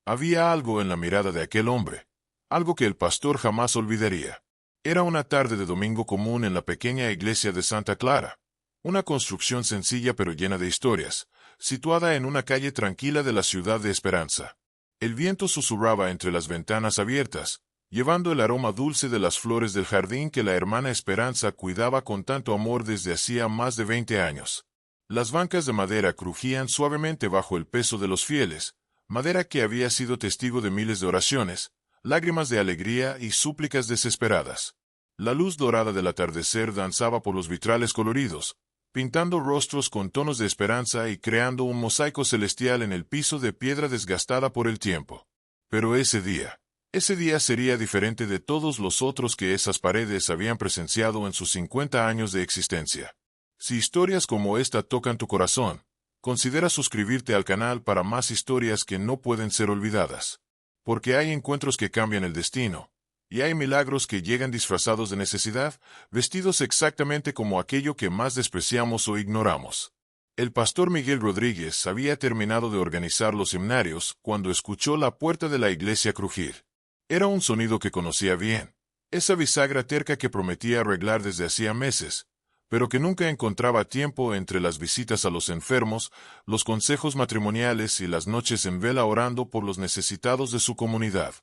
Había algo en la mirada de aquel hombre, algo que el pastor jamás olvidaría. Era una tarde de domingo común en la pequeña iglesia de Santa Clara, una construcción sencilla pero llena de historias, situada en una calle tranquila de la ciudad de Esperanza. El viento susurraba entre las ventanas abiertas, llevando el aroma dulce de las flores del jardín que la hermana Esperanza cuidaba con tanto amor desde hacía más de 20 años. Las bancas de madera crujían suavemente bajo el peso de los fieles, madera que había sido testigo de miles de oraciones, lágrimas de alegría y súplicas desesperadas. La luz dorada del atardecer danzaba por los vitrales coloridos, pintando rostros con tonos de esperanza y creando un mosaico celestial en el piso de piedra desgastada por el tiempo. Pero ese día sería diferente de todos los otros que esas paredes habían presenciado en sus 50 años de existencia. Si historias como esta tocan tu corazón, considera suscribirte al canal para más historias que no pueden ser olvidadas. Porque hay encuentros que cambian el destino, y hay milagros que llegan disfrazados de necesidad, vestidos exactamente como aquello que más despreciamos o ignoramos. El pastor Miguel Rodríguez había terminado de organizar los seminarios cuando escuchó la puerta de la iglesia crujir. Era un sonido que conocía bien, esa bisagra terca que prometía arreglar desde hacía meses, pero que nunca encontraba tiempo entre las visitas a los enfermos, los consejos matrimoniales y las noches en vela orando por los necesitados de su comunidad.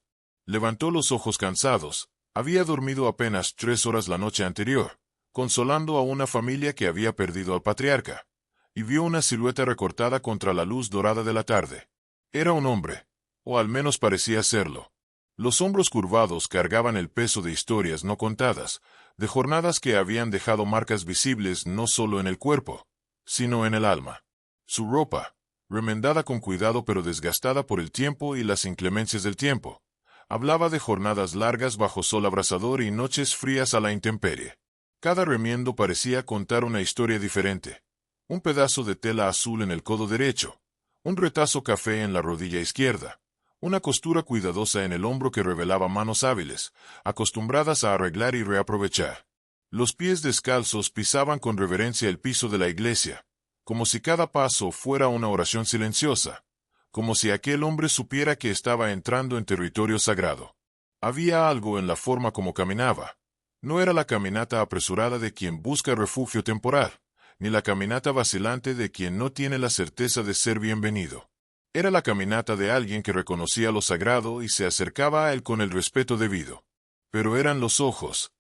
Levantó los ojos cansados, había dormido apenas 3 horas la noche anterior, consolando a una familia que había perdido al patriarca, y vio una silueta recortada contra la luz dorada de la tarde. Era un hombre, o al menos parecía serlo. Los hombros curvados cargaban el peso de historias no contadas, de jornadas que habían dejado marcas visibles no solo en el cuerpo, sino en el alma. Su ropa, remendada con cuidado pero desgastada por el tiempo y las inclemencias del tiempo, hablaba de jornadas largas bajo sol abrasador y noches frías a la intemperie. Cada remiendo parecía contar una historia diferente. Un pedazo de tela azul en el codo derecho, un retazo café en la rodilla izquierda, una costura cuidadosa en el hombro que revelaba manos hábiles, acostumbradas a arreglar y reaprovechar. Los pies descalzos pisaban con reverencia el piso de la iglesia, como si cada paso fuera una oración silenciosa, como si aquel hombre supiera que estaba entrando en territorio sagrado. Había algo en la forma como caminaba. No era la caminata apresurada de quien busca refugio temporal, ni la caminata vacilante de quien no tiene la certeza de ser bienvenido. Era la caminata de alguien que reconocía lo sagrado y se acercaba a él con el respeto debido. Pero eran los ojos.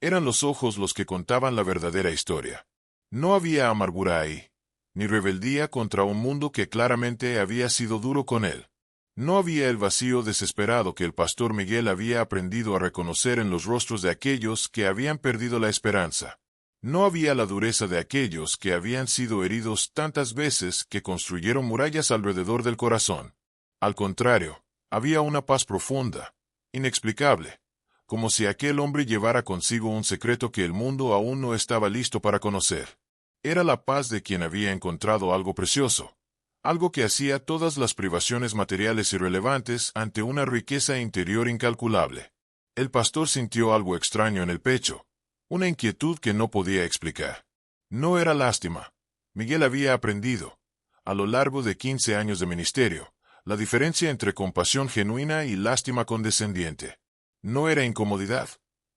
Eran los ojos los que contaban la verdadera historia. No había amargura ahí, ni rebeldía contra un mundo que claramente había sido duro con él. No había el vacío desesperado que el pastor Miguel había aprendido a reconocer en los rostros de aquellos que habían perdido la esperanza. No había la dureza de aquellos que habían sido heridos tantas veces que construyeron murallas alrededor del corazón. Al contrario, había una paz profunda, inexplicable, como si aquel hombre llevara consigo un secreto que el mundo aún no estaba listo para conocer. Era la paz de quien había encontrado algo precioso, algo que hacía todas las privaciones materiales irrelevantes ante una riqueza interior incalculable. El pastor sintió algo extraño en el pecho, una inquietud que no podía explicar. No era lástima. Miguel había aprendido, a lo largo de 15 años de ministerio, la diferencia entre compasión genuina y lástima condescendiente. No era incomodidad.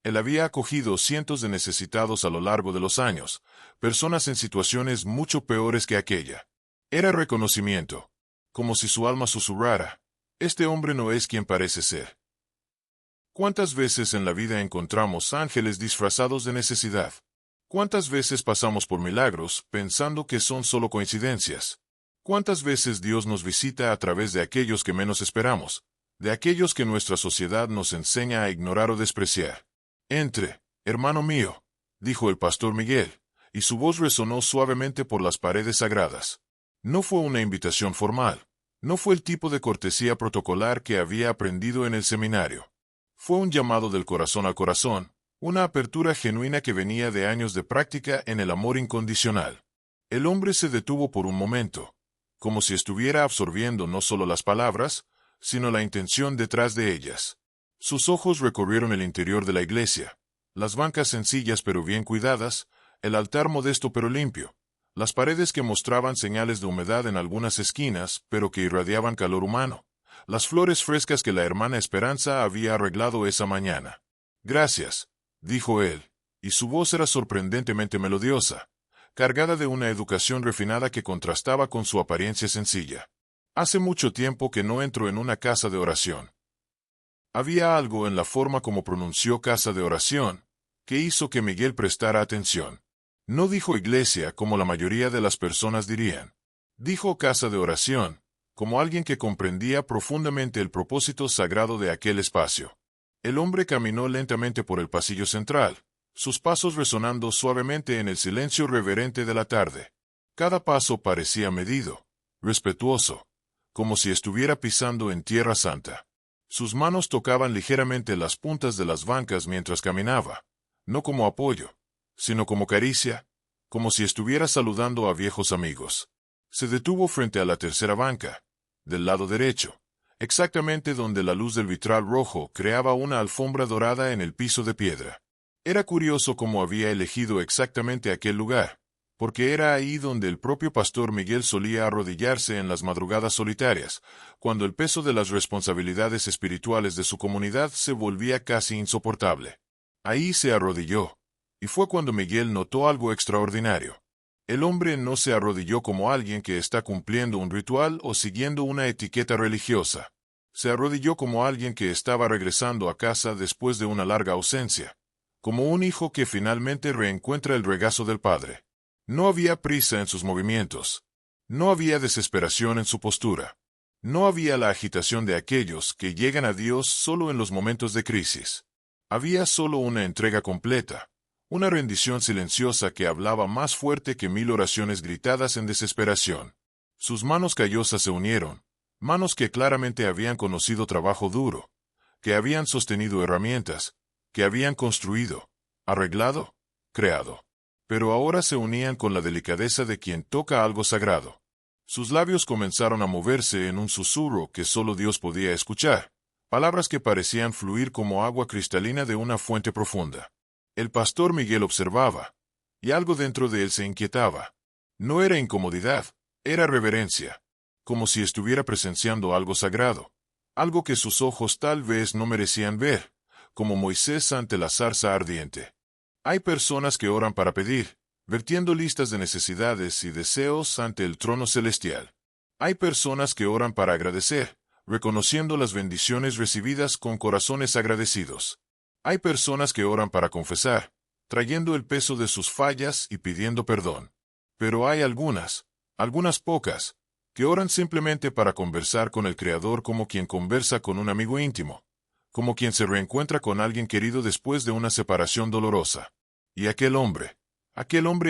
Él había acogido cientos de necesitados a lo largo de los años, personas en situaciones mucho peores que aquella. Era reconocimiento, como si su alma susurrara, este hombre no es quien parece ser. ¿Cuántas veces en la vida encontramos ángeles disfrazados de necesidad? ¿Cuántas veces pasamos por milagros pensando que son solo coincidencias? ¿Cuántas veces Dios nos visita a través de aquellos que menos esperamos, de aquellos que nuestra sociedad nos enseña a ignorar o despreciar? Entre, hermano mío, dijo el pastor Miguel, y su voz resonó suavemente por las paredes sagradas. No fue una invitación formal, no fue el tipo de cortesía protocolar que había aprendido en el seminario. Fue un llamado del corazón al corazón, una apertura genuina que venía de años de práctica en el amor incondicional. El hombre se detuvo por un momento, como si estuviera absorbiendo no solo las palabras, sino la intención detrás de ellas. Sus ojos recorrieron el interior de la iglesia, las bancas sencillas pero bien cuidadas, el altar modesto pero limpio, las paredes que mostraban señales de humedad en algunas esquinas pero que irradiaban calor humano, las flores frescas que la hermana Esperanza había arreglado esa mañana. «Gracias», dijo él, y su voz era sorprendentemente melodiosa, cargada de una educación refinada que contrastaba con su apariencia sencilla. «Hace mucho tiempo que no entro en una casa de oración». Había algo en la forma como pronunció casa de oración, que hizo que Miguel prestara atención. No dijo iglesia como la mayoría de las personas dirían. Dijo casa de oración, como alguien que comprendía profundamente el propósito sagrado de aquel espacio. El hombre caminó lentamente por el pasillo central, sus pasos resonando suavemente en el silencio reverente de la tarde. Cada paso parecía medido, respetuoso, como si estuviera pisando en tierra santa. Sus manos tocaban ligeramente las puntas de las bancas mientras caminaba, no como apoyo, sino como caricia, como si estuviera saludando a viejos amigos. Se detuvo frente a la tercera banca, del lado derecho, exactamente donde la luz del vitral rojo creaba una alfombra dorada en el piso de piedra. Era curioso cómo había elegido exactamente aquel lugar, porque era ahí donde el propio pastor Miguel solía arrodillarse en las madrugadas solitarias, cuando el peso de las responsabilidades espirituales de su comunidad se volvía casi insoportable. Ahí se arrodilló, y fue cuando Miguel notó algo extraordinario. El hombre no se arrodilló como alguien que está cumpliendo un ritual o siguiendo una etiqueta religiosa. Se arrodilló como alguien que estaba regresando a casa después de una larga ausencia, como un hijo que finalmente reencuentra el regazo del padre. No había prisa en sus movimientos. No había desesperación en su postura. No había la agitación de aquellos que llegan a Dios solo en los momentos de crisis. Había solo una entrega completa, una rendición silenciosa que hablaba más fuerte que 1000 oraciones gritadas en desesperación. Sus manos callosas se unieron, manos que claramente habían conocido trabajo duro, que habían sostenido herramientas, que habían construido, arreglado, creado. Pero ahora se unían con la delicadeza de quien toca algo sagrado. Sus labios comenzaron a moverse en un susurro que solo Dios podía escuchar, palabras que parecían fluir como agua cristalina de una fuente profunda. El pastor Miguel observaba, y algo dentro de él se inquietaba. No era incomodidad, era reverencia, como si estuviera presenciando algo sagrado, algo que sus ojos tal vez no merecían ver, como Moisés ante la zarza ardiente. Hay personas que oran para pedir, vertiendo listas de necesidades y deseos ante el trono celestial. Hay personas que oran para agradecer, reconociendo las bendiciones recibidas con corazones agradecidos. Hay personas que oran para confesar, trayendo el peso de sus fallas y pidiendo perdón. Pero hay algunas pocas, que oran simplemente para conversar con el Creador como quien conversa con un amigo íntimo, como quien se reencuentra con alguien querido después de una separación dolorosa. Y aquel hombre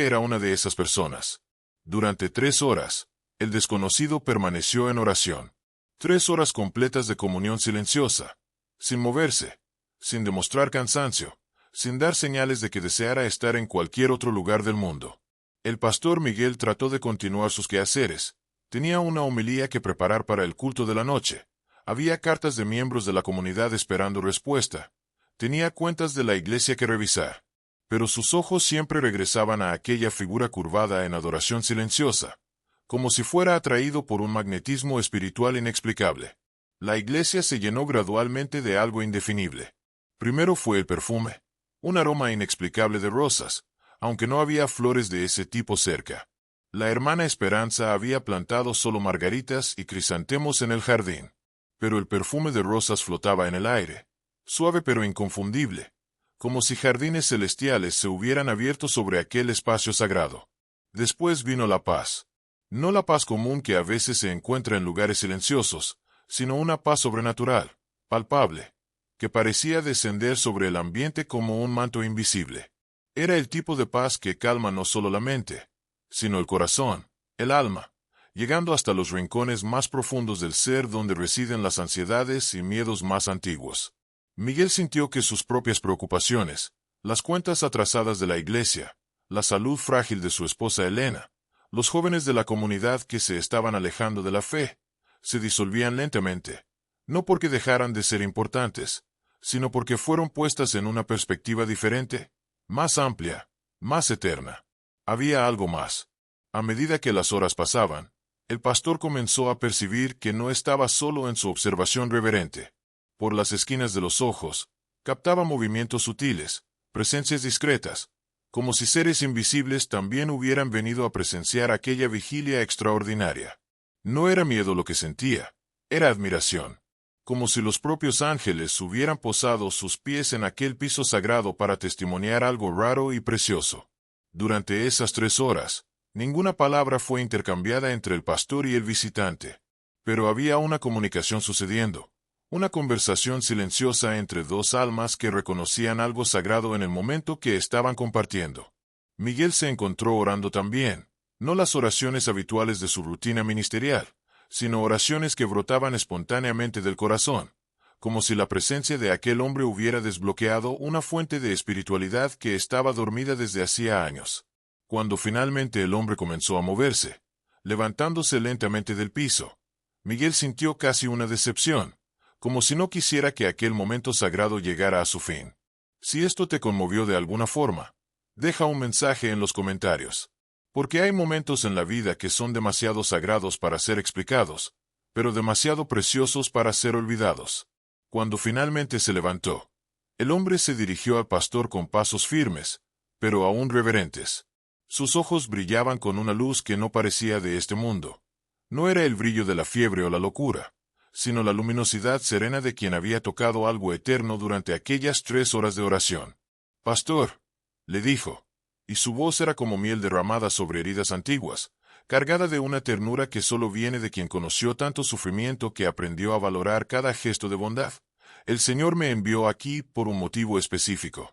era una de esas personas. Durante 3 horas, el desconocido permaneció en oración. 3 horas completas de comunión silenciosa, sin moverse, sin demostrar cansancio, sin dar señales de que deseara estar en cualquier otro lugar del mundo. El pastor Miguel trató de continuar sus quehaceres. Tenía una homilía que preparar para el culto de la noche. Había cartas de miembros de la comunidad esperando respuesta. Tenía cuentas de la iglesia que revisar. Pero sus ojos siempre regresaban a aquella figura curvada en adoración silenciosa, como si fuera atraído por un magnetismo espiritual inexplicable. La iglesia se llenó gradualmente de algo indefinible. Primero fue el perfume, un aroma inexplicable de rosas, aunque no había flores de ese tipo cerca. La hermana Esperanza había plantado solo margaritas y crisantemos en el jardín. Pero el perfume de rosas flotaba en el aire, suave pero inconfundible, como si jardines celestiales se hubieran abierto sobre aquel espacio sagrado. Después vino la paz. No la paz común que a veces se encuentra en lugares silenciosos, sino una paz sobrenatural, palpable, que parecía descender sobre el ambiente como un manto invisible. Era el tipo de paz que calma no solo la mente, sino el corazón, el alma, llegando hasta los rincones más profundos del ser donde residen las ansiedades y miedos más antiguos. Miguel sintió que sus propias preocupaciones, las cuentas atrasadas de la iglesia, la salud frágil de su esposa Elena, los jóvenes de la comunidad que se estaban alejando de la fe, se disolvían lentamente, no porque dejaran de ser importantes, sino porque fueron puestas en una perspectiva diferente, más amplia, más eterna. Había algo más. A medida que las horas pasaban, El pastor comenzó a percibir que no estaba solo en su observación reverente. Por las esquinas de los ojos, captaba movimientos sutiles, presencias discretas, como si seres invisibles también hubieran venido a presenciar aquella vigilia extraordinaria. No era miedo lo que sentía, era admiración, como si los propios ángeles hubieran posado sus pies en aquel piso sagrado para testimoniar algo raro y precioso. Durante esas 3 horas, ninguna palabra fue intercambiada entre el pastor y el visitante, pero había una comunicación sucediendo, una conversación silenciosa entre dos almas que reconocían algo sagrado en el momento que estaban compartiendo. Miguel se encontró orando también, no las oraciones habituales de su rutina ministerial, sino oraciones que brotaban espontáneamente del corazón, como si la presencia de aquel hombre hubiera desbloqueado una fuente de espiritualidad que estaba dormida desde hacía años. Cuando finalmente el hombre comenzó a moverse, levantándose lentamente del piso, Miguel sintió casi una decepción, como si no quisiera que aquel momento sagrado llegara a su fin. Si esto te conmovió de alguna forma, deja un mensaje en los comentarios. Porque hay momentos en la vida que son demasiado sagrados para ser explicados, pero demasiado preciosos para ser olvidados. Cuando finalmente se levantó, el hombre se dirigió al pastor con pasos firmes, pero aún reverentes. Sus ojos brillaban con una luz que no parecía de este mundo. No era el brillo de la fiebre o la locura, sino la luminosidad serena de quien había tocado algo eterno durante aquellas 3 horas de oración. «Pastor», le dijo, y su voz era como miel derramada sobre heridas antiguas, cargada de una ternura que solo viene de quien conoció tanto sufrimiento que aprendió a valorar cada gesto de bondad. «El Señor me envió aquí por un motivo específico».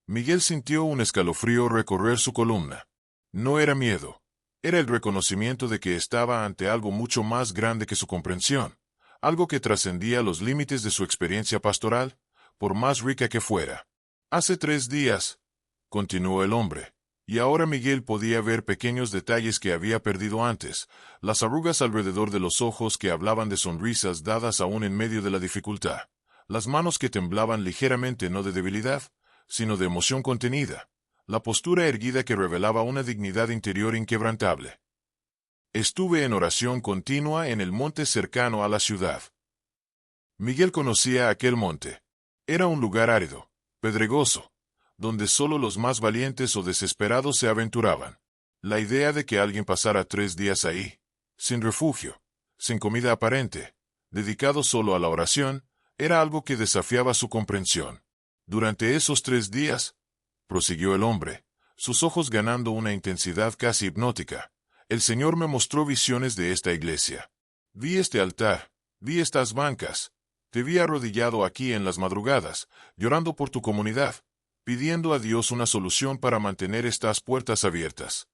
Miguel sintió un escalofrío recorrer su columna. No era miedo, era el reconocimiento de que estaba ante algo mucho más grande que su comprensión, algo que trascendía los límites de su experiencia pastoral, por más rica que fuera. «Hace 3 días», continuó el hombre, y ahora Miguel podía ver pequeños detalles que había perdido antes, las arrugas alrededor de los ojos que hablaban de sonrisas dadas aún en medio de la dificultad, las manos que temblaban ligeramente no de debilidad, sino de emoción contenida, la postura erguida que revelaba una dignidad interior inquebrantable. «Estuve en oración continua en el monte cercano a la ciudad». Miguel conocía aquel monte. Era un lugar árido, pedregoso, donde solo los más valientes o desesperados se aventuraban. La idea de que alguien pasara 3 días ahí, sin refugio, sin comida aparente, dedicado solo a la oración, era algo que desafiaba su comprensión. «Durante esos 3 días», prosiguió el hombre, sus ojos ganando una intensidad casi hipnótica, «el Señor me mostró visiones de esta iglesia. Vi este altar, vi estas bancas, te vi arrodillado aquí en las madrugadas, llorando por tu comunidad, pidiendo a Dios una solución para mantener estas puertas abiertas».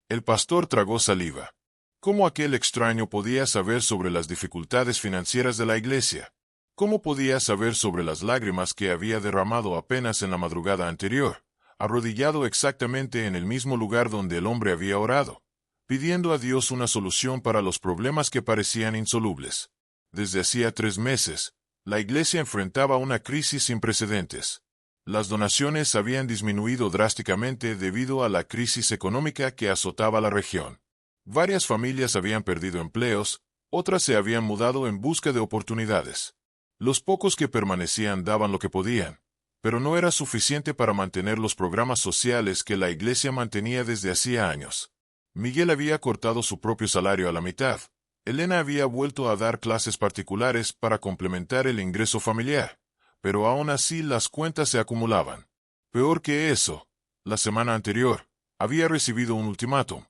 El pastor tragó saliva. ¿Cómo aquel extraño podía saber sobre las dificultades financieras de la iglesia? ¿Cómo podía saber sobre las lágrimas que había derramado apenas en la madrugada anterior, arrodillado exactamente en el mismo lugar donde el hombre había orado, pidiendo a Dios una solución para los problemas que parecían insolubles? Desde hacía 3 meses, la iglesia enfrentaba una crisis sin precedentes. Las donaciones habían disminuido drásticamente debido a la crisis económica que azotaba la región. Varias familias habían perdido empleos, otras se habían mudado en busca de oportunidades. Los pocos que permanecían daban lo que podían, pero no era suficiente para mantener los programas sociales que la iglesia mantenía desde hacía años. Miguel había cortado su propio salario a la mitad. Elena había vuelto a dar clases particulares para complementar el ingreso familiar, pero aún así las cuentas se acumulaban. Peor que eso, la semana anterior, había recibido un ultimátum.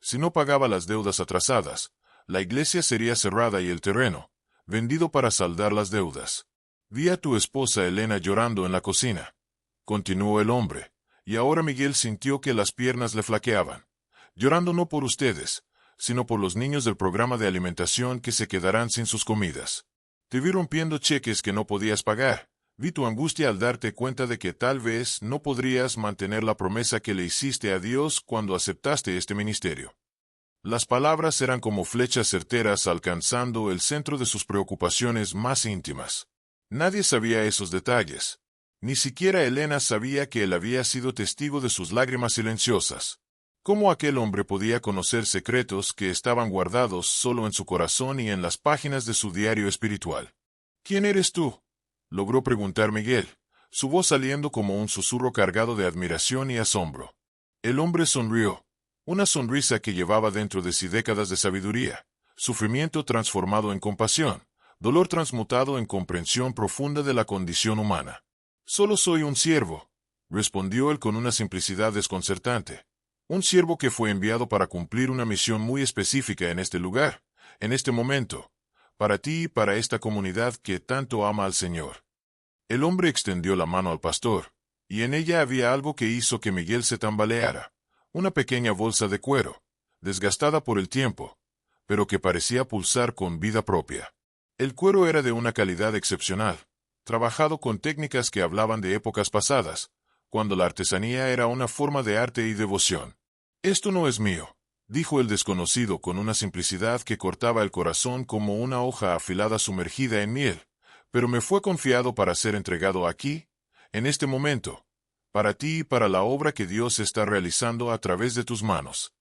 Si no pagaba las deudas atrasadas, la iglesia sería cerrada y el terreno vendido para saldar las deudas. «Vi a tu esposa Elena llorando en la cocina», continuó el hombre, y ahora Miguel sintió que las piernas le flaqueaban. «Llorando no por ustedes, sino por los niños del programa de alimentación que se quedarán sin sus comidas. Te vi rompiendo cheques que no podías pagar. Vi tu angustia al darte cuenta de que tal vez no podrías mantener la promesa que le hiciste a Dios cuando aceptaste este ministerio». Las palabras eran como flechas certeras alcanzando el centro de sus preocupaciones más íntimas. Nadie sabía esos detalles. Ni siquiera Elena sabía que él había sido testigo de sus lágrimas silenciosas. ¿Cómo aquel hombre podía conocer secretos que estaban guardados solo en su corazón y en las páginas de su diario espiritual? ¿Quién eres tú?, logró preguntar Miguel, su voz saliendo como un susurro cargado de admiración y asombro. El hombre sonrió, una sonrisa que llevaba dentro de sí décadas de sabiduría, sufrimiento transformado en compasión, dolor transmutado en comprensión profunda de la condición humana. Solo soy un siervo, respondió él con una simplicidad desconcertante. Un siervo que fue enviado para cumplir una misión muy específica en este lugar, en este momento, para ti y para esta comunidad que tanto ama al Señor. El hombre extendió la mano al pastor, y en ella había algo que hizo que Miguel se tambaleara, una pequeña bolsa de cuero, desgastada por el tiempo, pero que parecía pulsar con vida propia. El cuero era de una calidad excepcional, trabajado con técnicas que hablaban de épocas pasadas, cuando la artesanía era una forma de arte y devoción. Esto no es mío, dijo el desconocido con una simplicidad que cortaba el corazón como una hoja afilada sumergida en miel, pero me fue confiado para ser entregado aquí, en este momento, para ti y para la obra que Dios está realizando a través de tus manos.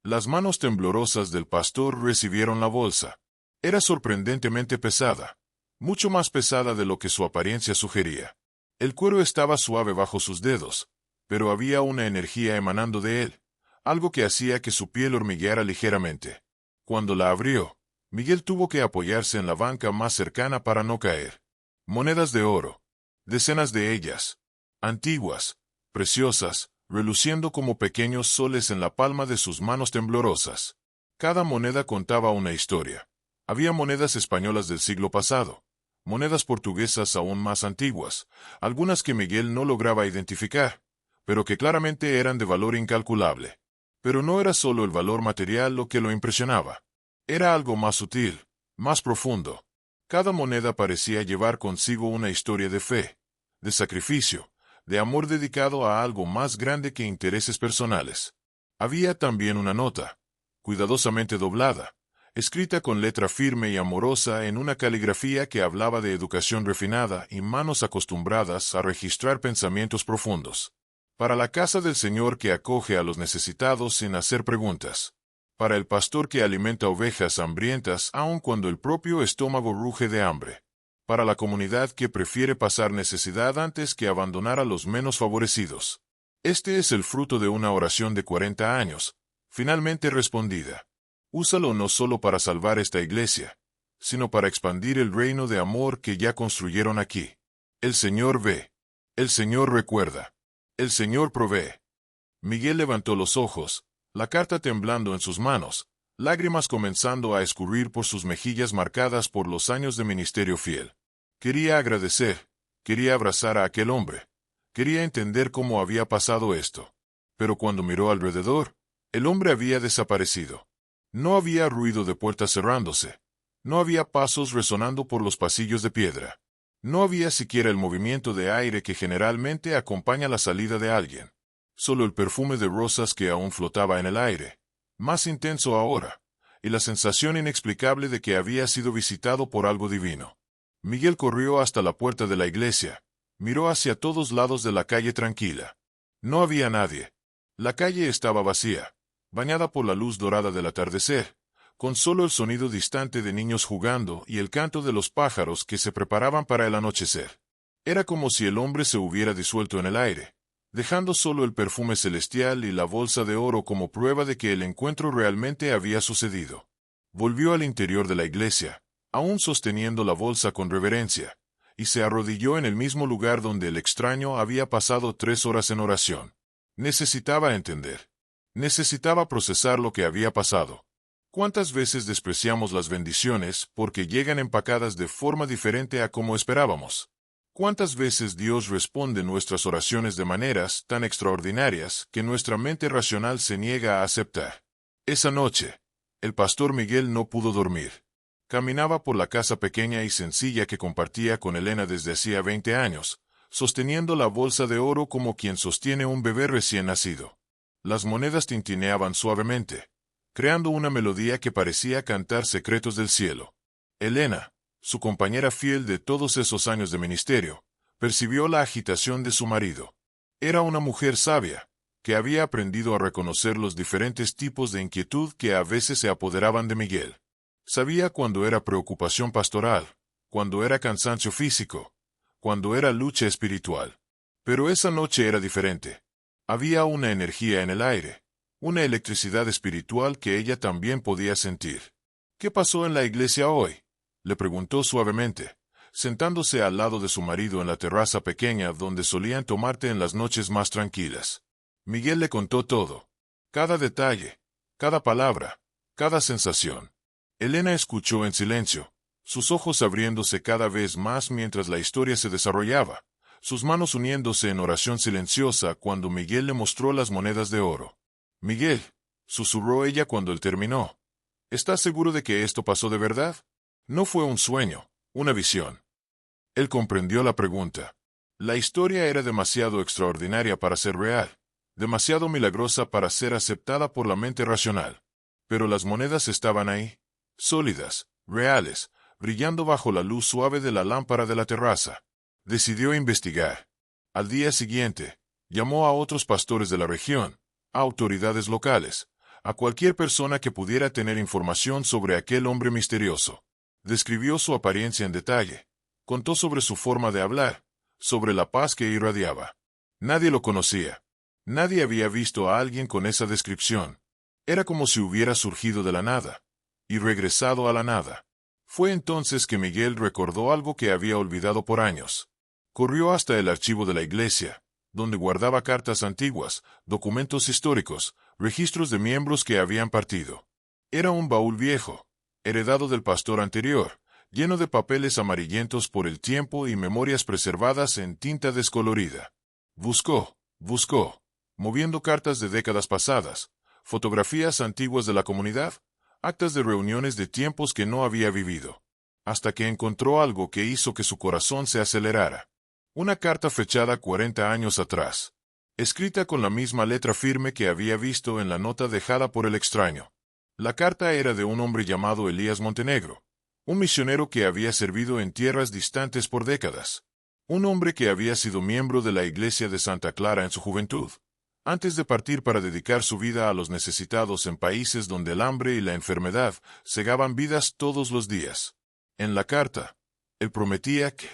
Las manos temblorosas del pastor recibieron la bolsa. Era sorprendentemente pesada, mucho más pesada de lo que su apariencia sugería. El cuero estaba suave bajo sus dedos, pero había una energía emanando de él, algo que hacía que su piel hormigueara ligeramente. Cuando la abrió, Miguel tuvo que apoyarse en la banca más cercana para no caer. Monedas de oro, decenas de ellas, antiguas, preciosas, reluciendo como pequeños soles en la palma de sus manos temblorosas. Cada moneda contaba una historia. Había monedas españolas del siglo pasado, monedas portuguesas aún más antiguas, algunas que Miguel no lograba identificar, pero que claramente eran de valor incalculable. Pero no era solo el valor material lo que lo impresionaba. Era algo más sutil, más profundo. Cada moneda parecía llevar consigo una historia de fe, de sacrificio, de amor dedicado a algo más grande que intereses personales. Había también una nota, cuidadosamente doblada, escrita con letra firme y amorosa en una caligrafía que hablaba de educación refinada y manos acostumbradas a registrar pensamientos profundos. Para la casa del Señor que acoge a los necesitados sin hacer preguntas. Para el pastor que alimenta ovejas hambrientas aun cuando el propio estómago ruge de hambre. Para la comunidad que prefiere pasar necesidad antes que abandonar a los menos favorecidos. Este es el fruto de una oración de 40 años, finalmente respondida. Úsalo no solo para salvar esta iglesia, sino para expandir el reino de amor que ya construyeron aquí. El Señor ve. El Señor recuerda. El Señor provee. Miguel levantó los ojos, la carta temblando en sus manos, lágrimas comenzando a escurrir por sus mejillas marcadas por los años de ministerio fiel. Quería agradecer, quería abrazar a aquel hombre, quería entender cómo había pasado esto. Pero cuando miró alrededor, el hombre había desaparecido. No había ruido de puertas cerrándose. No había pasos resonando por los pasillos de piedra. No había siquiera el movimiento de aire que generalmente acompaña la salida de alguien. Solo el perfume de rosas que aún flotaba en el aire, más intenso ahora, y la sensación inexplicable de que había sido visitado por algo divino. Miguel corrió hasta la puerta de la iglesia, miró hacia todos lados de la calle tranquila. No había nadie. La calle estaba vacía, bañada por la luz dorada del atardecer, con solo el sonido distante de niños jugando y el canto de los pájaros que se preparaban para el anochecer. Era como si el hombre se hubiera disuelto en el aire, dejando solo el perfume celestial y la bolsa de oro como prueba de que el encuentro realmente había sucedido. Volvió al interior de la iglesia, aún sosteniendo la bolsa con reverencia, y se arrodilló en el mismo lugar donde el extraño había pasado 3 horas en oración. Necesitaba entender. Necesitaba procesar lo que había pasado. ¿Cuántas veces despreciamos las bendiciones porque llegan empacadas de forma diferente a como esperábamos? ¿Cuántas veces Dios responde nuestras oraciones de maneras tan extraordinarias que nuestra mente racional se niega a aceptar? Esa noche, el pastor Miguel no pudo dormir. Caminaba por la casa pequeña y sencilla que compartía con Elena desde hacía 20 años, sosteniendo la bolsa de oro como quien sostiene un bebé recién nacido. Las monedas tintineaban suavemente, creando una melodía que parecía cantar secretos del cielo. Elena, su compañera fiel de todos esos años de ministerio, percibió la agitación de su marido. Era una mujer sabia, que había aprendido a reconocer los diferentes tipos de inquietud que a veces se apoderaban de Miguel. Sabía cuando era preocupación pastoral, cuando era cansancio físico, cuando era lucha espiritual. Pero esa noche era diferente. Había una energía en el aire, una electricidad espiritual que ella también podía sentir. ¿Qué pasó en la iglesia hoy?, le preguntó suavemente, sentándose al lado de su marido en la terraza pequeña donde solían tomar té en las noches más tranquilas. Miguel le contó todo. Cada detalle, cada palabra, cada sensación. Elena escuchó en silencio, sus ojos abriéndose cada vez más mientras la historia se desarrollaba, sus manos uniéndose en oración silenciosa cuando Miguel le mostró las monedas de oro. «Miguel», susurró ella cuando él terminó, «¿estás seguro de que esto pasó de verdad? No fue un sueño, una visión». Él comprendió la pregunta. La historia era demasiado extraordinaria para ser real, demasiado milagrosa para ser aceptada por la mente racional. Pero las monedas estaban ahí, sólidas, reales, brillando bajo la luz suave de la lámpara de la terraza. Decidió investigar. Al día siguiente, llamó a otros pastores de la región, a autoridades locales, a cualquier persona que pudiera tener información sobre aquel hombre misterioso. Describió su apariencia en detalle, contó sobre su forma de hablar, sobre la paz que irradiaba. Nadie lo conocía. Nadie había visto a alguien con esa descripción. Era como si hubiera surgido de la nada, y regresado a la nada. Fue entonces que Miguel recordó algo que había olvidado por años. Corrió hasta el archivo de la iglesia, donde guardaba cartas antiguas, documentos históricos, registros de miembros que habían partido. Era un baúl viejo, heredado del pastor anterior, lleno de papeles amarillentos por el tiempo y memorias preservadas en tinta descolorida. Buscó, moviendo cartas de décadas pasadas, fotografías antiguas de la comunidad, actas de reuniones de tiempos que no había vivido, hasta que encontró algo que hizo que su corazón se acelerara. Una carta fechada 40 años atrás, escrita con la misma letra firme que había visto en la nota dejada por el extraño. La carta era de un hombre llamado Elías Montenegro, un misionero que había servido en tierras distantes por décadas, un hombre que había sido miembro de la iglesia de Santa Clara en su juventud, antes de partir para dedicar su vida a los necesitados en países donde el hambre y la enfermedad cegaban vidas todos los días. En la carta, él prometía que,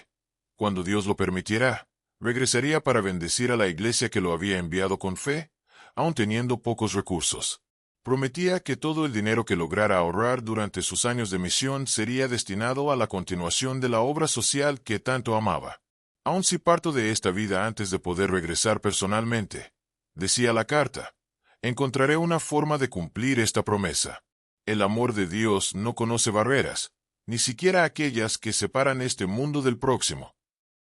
cuando Dios lo permitiera, regresaría para bendecir a la iglesia que lo había enviado con fe, aun teniendo pocos recursos. Prometía que todo el dinero que lograra ahorrar durante sus años de misión sería destinado a la continuación de la obra social que tanto amaba. Aun si parto de esta vida antes de poder regresar personalmente, decía la carta, encontraré una forma de cumplir esta promesa. El amor de Dios no conoce barreras, ni siquiera aquellas que separan este mundo del próximo.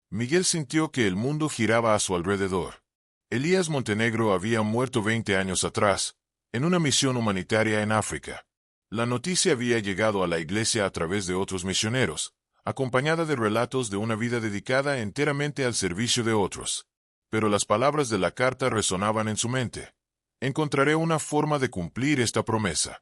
Miguel sintió que el mundo giraba a su alrededor. Elías Montenegro había muerto 20 años atrás, en una misión humanitaria en África. La noticia había llegado a la iglesia a través de otros misioneros, acompañada de relatos de una vida dedicada enteramente al servicio de otros. Pero las palabras de la carta resonaban en su mente. Encontraré una forma de cumplir esta promesa.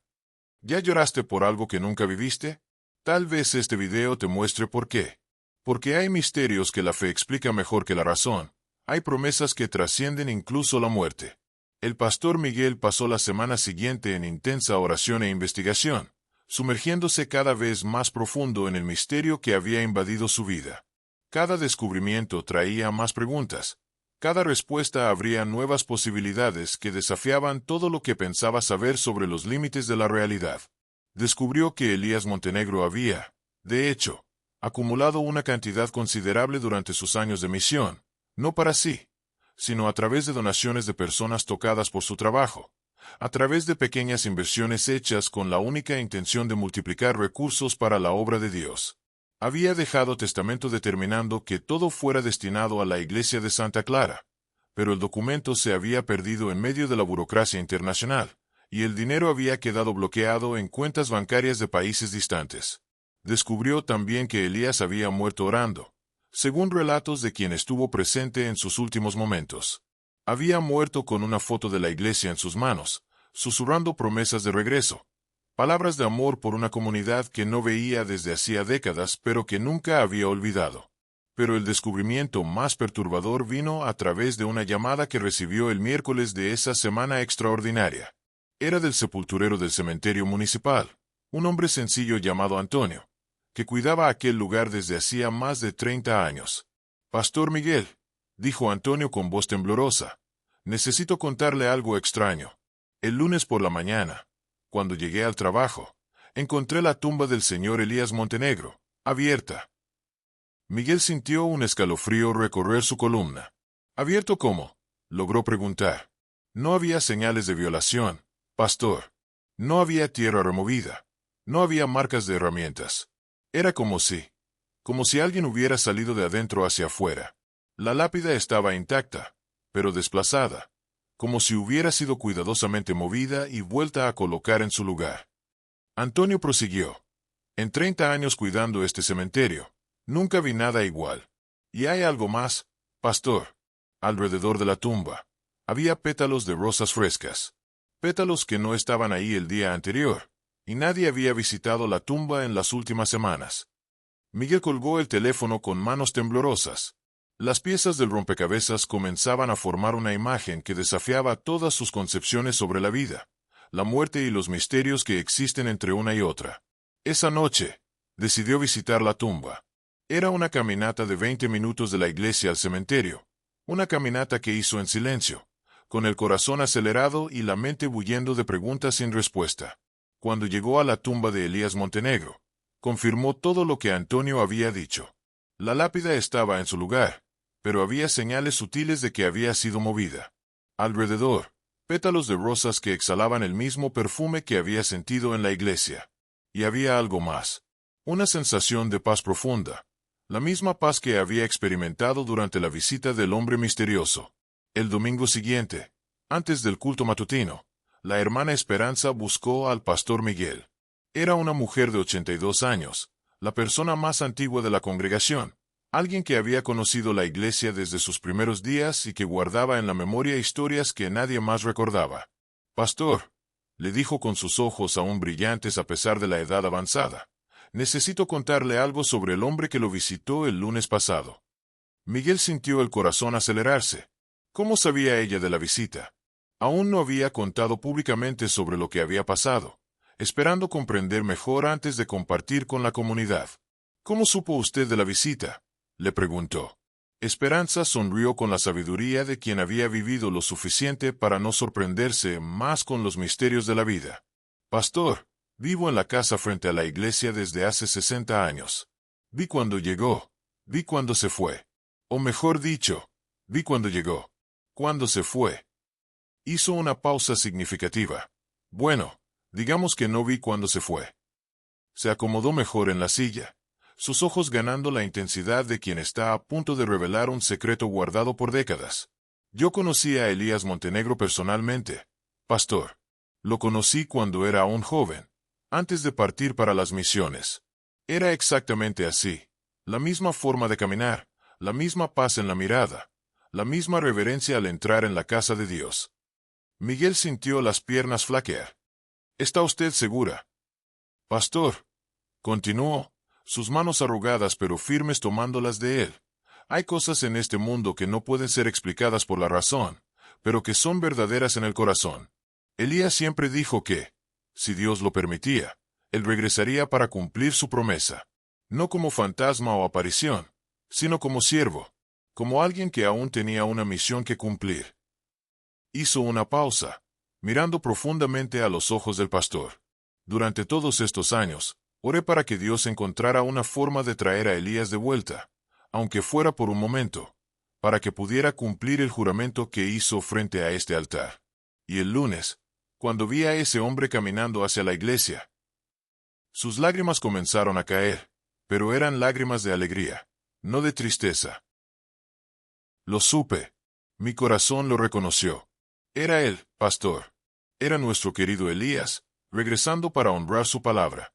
¿Ya lloraste por algo que nunca viviste? Tal vez este video te muestre por qué. Porque hay misterios que la fe explica mejor que la razón. Hay promesas que trascienden incluso la muerte. El pastor Miguel pasó la semana siguiente en intensa oración e investigación, sumergiéndose cada vez más profundo en el misterio que había invadido su vida. Cada descubrimiento traía más preguntas. Cada respuesta abría nuevas posibilidades que desafiaban todo lo que pensaba saber sobre los límites de la realidad. Descubrió que Elías Montenegro había, de hecho, acumulado una cantidad considerable durante sus años de misión, no para sí, sino a través de donaciones de personas tocadas por su trabajo, a través de pequeñas inversiones hechas con la única intención de multiplicar recursos para la obra de Dios. Había dejado testamento determinando que todo fuera destinado a la iglesia de Santa Clara, pero el documento se había perdido en medio de la burocracia internacional, y el dinero había quedado bloqueado en cuentas bancarias de países distantes. Descubrió también que Elías había muerto orando, según relatos de quien estuvo presente en sus últimos momentos. Había muerto con una foto de la iglesia en sus manos, susurrando promesas de regreso, palabras de amor por una comunidad que no veía desde hacía décadas pero que nunca había olvidado. Pero el descubrimiento más perturbador vino a través de una llamada que recibió el miércoles de esa semana extraordinaria. Era del sepulturero del cementerio municipal, un hombre sencillo llamado Antonio, que cuidaba aquel lugar desde hacía más de 30 años. «Pastor Miguel», dijo Antonio con voz temblorosa, «necesito contarle algo extraño. El lunes por la mañana, cuando llegué al trabajo, encontré la tumba del señor Elías Montenegro, abierta». Miguel sintió un escalofrío recorrer su columna. «¿Abierto cómo?», logró preguntar. «No había señales de violación, pastor. No había tierra removida. No había marcas de herramientas. Era como si alguien hubiera salido de adentro hacia afuera. La lápida estaba intacta, pero desplazada, como si hubiera sido cuidadosamente movida y vuelta a colocar en su lugar». Antonio prosiguió. «En 30 años cuidando este cementerio, nunca vi nada igual. Y hay algo más, pastor. Alrededor de la tumba, había pétalos de rosas frescas. Pétalos que no estaban ahí el día anterior, y nadie había visitado la tumba en las últimas semanas». Miguel colgó el teléfono con manos temblorosas. Las piezas del rompecabezas comenzaban a formar una imagen que desafiaba todas sus concepciones sobre la vida, la muerte y los misterios que existen entre una y otra. Esa noche, decidió visitar la tumba. Era una caminata de 20 minutos de la iglesia al cementerio, una caminata que hizo en silencio, con el corazón acelerado y la mente bulliendo de preguntas sin respuesta. Cuando llegó a la tumba de Elías Montenegro, confirmó todo lo que Antonio había dicho. La lápida estaba en su lugar, pero había señales sutiles de que había sido movida. Alrededor, pétalos de rosas que exhalaban el mismo perfume que había sentido en la iglesia. Y había algo más. Una sensación de paz profunda. La misma paz que había experimentado durante la visita del hombre misterioso. El domingo siguiente, antes del culto matutino, la hermana Esperanza buscó al pastor Miguel. Era una mujer de 82 años, la persona más antigua de la congregación, alguien que había conocido la iglesia desde sus primeros días y que guardaba en la memoria historias que nadie más recordaba. «Pastor», le dijo con sus ojos aún brillantes a pesar de la edad avanzada, «necesito contarle algo sobre el hombre que lo visitó el lunes pasado». Miguel sintió el corazón acelerarse. ¿Cómo sabía ella de la visita? Aún no había contado públicamente sobre lo que había pasado, esperando comprender mejor antes de compartir con la comunidad. «¿Cómo supo usted de la visita?», le preguntó. Esperanza sonrió con la sabiduría de quien había vivido lo suficiente para no sorprenderse más con los misterios de la vida. «Pastor, vivo en la casa frente a la iglesia desde hace 60 años. Vi cuando llegó, vi cuando se fue. O mejor dicho, vi cuando llegó, cuando se fue». Hizo una pausa significativa. «Bueno, digamos que no vi cuando se fue». Se acomodó mejor en la silla, sus ojos ganando la intensidad de quien está a punto de revelar un secreto guardado por décadas. «Yo conocí a Elías Montenegro personalmente, pastor. Lo conocí cuando era aún joven, antes de partir para las misiones. Era exactamente así, la misma forma de caminar, la misma paz en la mirada, la misma reverencia al entrar en la casa de Dios». Miguel sintió las piernas flaquear. «¿Está usted segura?». «Pastor», continuó, sus manos arrugadas pero firmes tomándolas de él, «hay cosas en este mundo que no pueden ser explicadas por la razón, pero que son verdaderas en el corazón. Elías siempre dijo que, si Dios lo permitía, él regresaría para cumplir su promesa. No como fantasma o aparición, sino como siervo, como alguien que aún tenía una misión que cumplir». Hizo una pausa, mirando profundamente a los ojos del pastor. «Durante todos estos años, oré para que Dios encontrara una forma de traer a Elías de vuelta, aunque fuera por un momento, para que pudiera cumplir el juramento que hizo frente a este altar. Y el lunes, cuando vi a ese hombre caminando hacia la iglesia, sus lágrimas comenzaron a caer, pero eran lágrimas de alegría, no de tristeza. Lo supe. Mi corazón lo reconoció. Era él, pastor. Era nuestro querido Elías, regresando para honrar su palabra».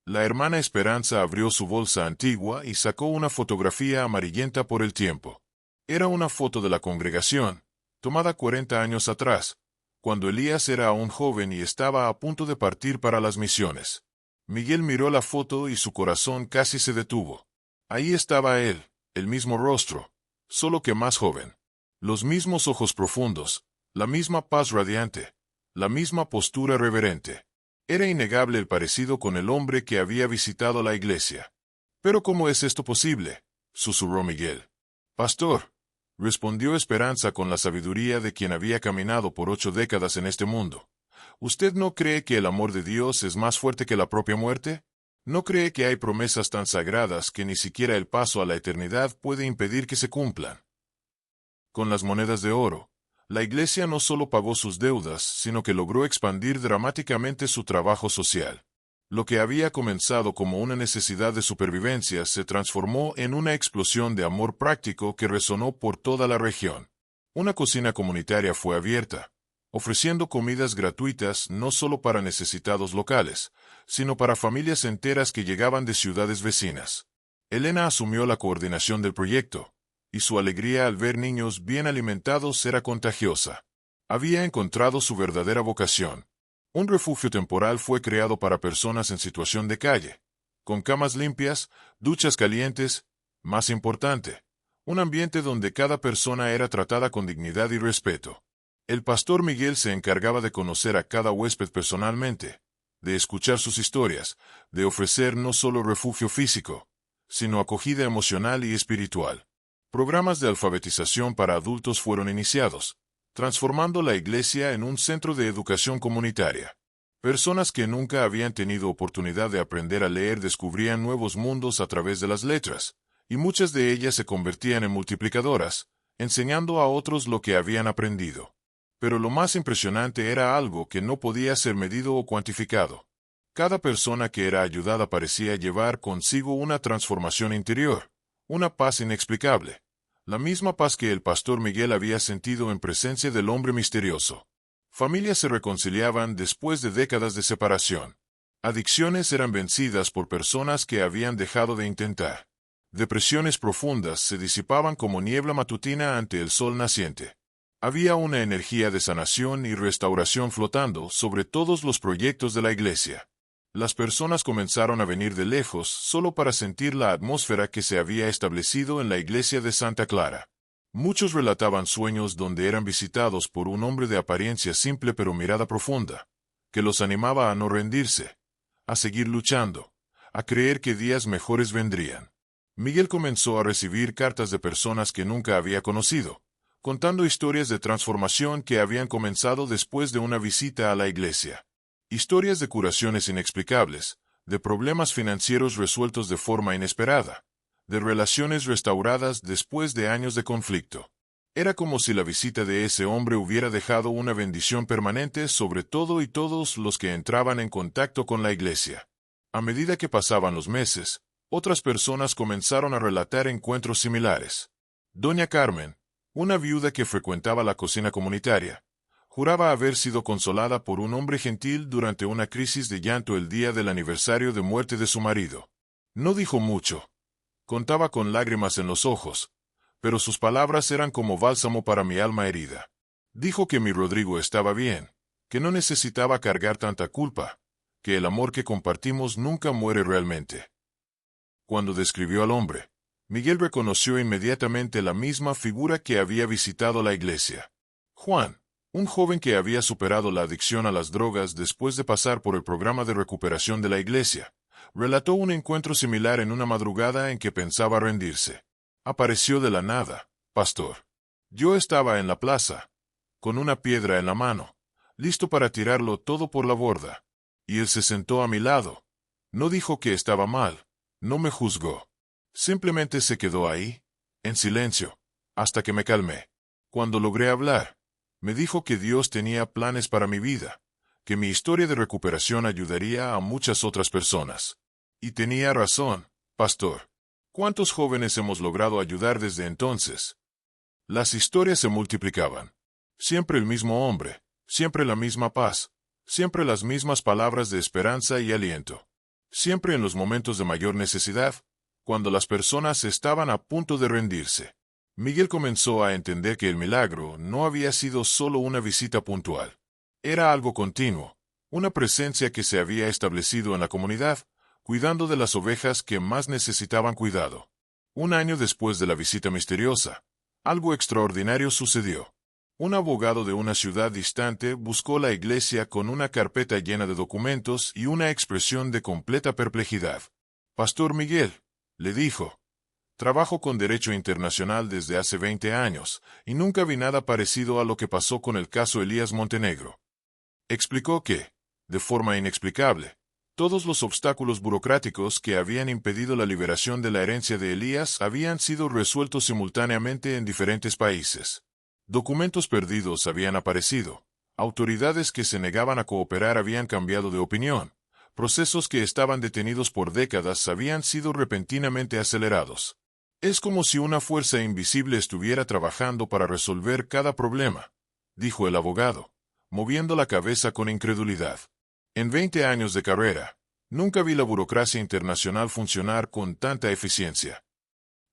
La hermana Esperanza abrió su bolsa antigua y sacó una fotografía amarillenta por el tiempo. Era una foto de la congregación, tomada 40 años atrás, cuando Elías era aún joven y estaba a punto de partir para las misiones. Miguel miró la foto y su corazón casi se detuvo. Ahí estaba él, el mismo rostro, solo que más joven. Los mismos ojos profundos, la misma paz radiante, la misma postura reverente. Era innegable el parecido con el hombre que había visitado la iglesia. «¿Pero cómo es esto posible?», susurró Miguel. «Pastor», respondió Esperanza con la sabiduría de quien había caminado por 8 décadas en este mundo. «¿Usted no cree que el amor de Dios es más fuerte que la propia muerte? ¿No cree que hay promesas tan sagradas que ni siquiera el paso a la eternidad puede impedir que se cumplan?» Con las monedas de oro, la Iglesia no solo pagó sus deudas, sino que logró expandir dramáticamente su trabajo social. Lo que había comenzado como una necesidad de supervivencia se transformó en una explosión de amor práctico que resonó por toda la región. Una cocina comunitaria fue abierta, ofreciendo comidas gratuitas no solo para necesitados locales, sino para familias enteras que llegaban de ciudades vecinas. Elena asumió la coordinación del proyecto, y su alegría al ver niños bien alimentados era contagiosa. Había encontrado su verdadera vocación. Un refugio temporal fue creado para personas en situación de calle, con camas limpias, duchas calientes, más importante, un ambiente donde cada persona era tratada con dignidad y respeto. El pastor Miguel se encargaba de conocer a cada huésped personalmente, de escuchar sus historias, de ofrecer no solo refugio físico, sino acogida emocional y espiritual. Programas de alfabetización para adultos fueron iniciados, transformando la iglesia en un centro de educación comunitaria. Personas que nunca habían tenido oportunidad de aprender a leer descubrían nuevos mundos a través de las letras, y muchas de ellas se convertían en multiplicadoras, enseñando a otros lo que habían aprendido. Pero lo más impresionante era algo que no podía ser medido o cuantificado. Cada persona que era ayudada parecía llevar consigo una transformación interior, una paz inexplicable. La misma paz que el pastor Miguel había sentido en presencia del hombre misterioso. Familias se reconciliaban después de décadas de separación. Adicciones eran vencidas por personas que habían dejado de intentar. Depresiones profundas se disipaban como niebla matutina ante el sol naciente. Había una energía de sanación y restauración flotando sobre todos los proyectos de la iglesia. Las personas comenzaron a venir de lejos solo para sentir la atmósfera que se había establecido en la iglesia de Santa Clara. Muchos relataban sueños donde eran visitados por un hombre de apariencia simple pero mirada profunda, que los animaba a no rendirse, a seguir luchando, a creer que días mejores vendrían. Miguel comenzó a recibir cartas de personas que nunca había conocido, contando historias de transformación que habían comenzado después de una visita a la iglesia. Historias de curaciones inexplicables, de problemas financieros resueltos de forma inesperada, de relaciones restauradas después de años de conflicto. Era como si la visita de ese hombre hubiera dejado una bendición permanente sobre todo y todos los que entraban en contacto con la iglesia. A medida que pasaban los meses, otras personas comenzaron a relatar encuentros similares. Doña Carmen, una viuda que frecuentaba la cocina comunitaria, juraba haber sido consolada por un hombre gentil durante una crisis de llanto el día del aniversario de muerte de su marido. No dijo mucho. Contaba con lágrimas en los ojos, pero sus palabras eran como bálsamo para mi alma herida. Dijo que mi Rodrigo estaba bien, que no necesitaba cargar tanta culpa, que el amor que compartimos nunca muere realmente. Cuando describió al hombre, Miguel reconoció inmediatamente la misma figura que había visitado la iglesia. Juan, un joven que había superado la adicción a las drogas después de pasar por el programa de recuperación de la iglesia, relató un encuentro similar en una madrugada en que pensaba rendirse. Apareció de la nada, pastor. Yo estaba en la plaza, con una piedra en la mano, listo para tirarlo todo por la borda. Y él se sentó a mi lado. No dijo que estaba mal, no me juzgó. Simplemente se quedó ahí, en silencio, hasta que me calmé. Cuando logré hablar, me dijo que Dios tenía planes para mi vida, que mi historia de recuperación ayudaría a muchas otras personas. Y tenía razón, pastor. ¿Cuántos jóvenes hemos logrado ayudar desde entonces? Las historias se multiplicaban. Siempre el mismo hombre, siempre la misma paz, siempre las mismas palabras de esperanza y aliento. Siempre en los momentos de mayor necesidad, cuando las personas estaban a punto de rendirse. Miguel comenzó a entender que el milagro no había sido solo una visita puntual. Era algo continuo, una presencia que se había establecido en la comunidad, cuidando de las ovejas que más necesitaban cuidado. Un año después de la visita misteriosa, algo extraordinario sucedió. Un abogado de una ciudad distante buscó la iglesia con una carpeta llena de documentos y una expresión de completa perplejidad. «Pastor Miguel», le dijo, «trabajo con derecho internacional desde hace 20 años, y nunca vi nada parecido a lo que pasó con el caso Elías Montenegro». Explicó que, de forma inexplicable, todos los obstáculos burocráticos que habían impedido la liberación de la herencia de Elías habían sido resueltos simultáneamente en diferentes países. Documentos perdidos habían aparecido, autoridades que se negaban a cooperar habían cambiado de opinión, procesos que estaban detenidos por décadas habían sido repentinamente acelerados. «Es como si una fuerza invisible estuviera trabajando para resolver cada problema», dijo el abogado, moviendo la cabeza con incredulidad. «En 20 años de carrera, nunca vi la burocracia internacional funcionar con tanta eficiencia».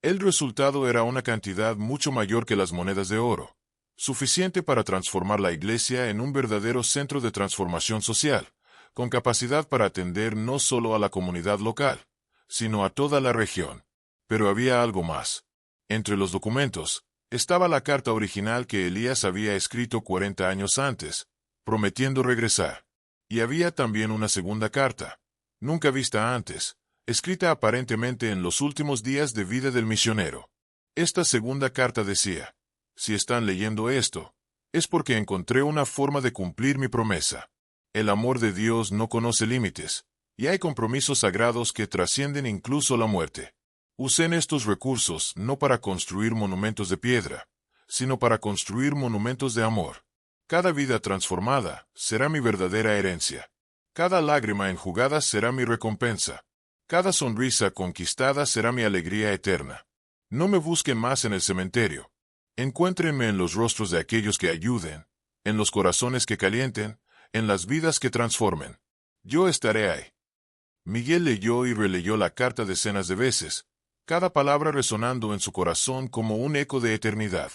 El resultado era una cantidad mucho mayor que las monedas de oro, suficiente para transformar la iglesia en un verdadero centro de transformación social, con capacidad para atender no solo a la comunidad local, sino a toda la región. Pero había algo más. Entre los documentos, estaba la carta original que Elías había escrito 40 años antes, prometiendo regresar. Y había también una segunda carta, nunca vista antes, escrita aparentemente en los últimos días de vida del misionero. Esta segunda carta decía: «Si están leyendo esto, es porque encontré una forma de cumplir mi promesa. El amor de Dios no conoce límites, y hay compromisos sagrados que trascienden incluso la muerte. Usen estos recursos no para construir monumentos de piedra, sino para construir monumentos de amor. Cada vida transformada será mi verdadera herencia. Cada lágrima enjugada será mi recompensa. Cada sonrisa conquistada será mi alegría eterna. No me busquen más en el cementerio. Encuéntrenme en los rostros de aquellos que ayuden, en los corazones que calienten, en las vidas que transformen. Yo estaré ahí». Miguel leyó y releyó la carta decenas de veces, cada palabra resonando en su corazón como un eco de eternidad.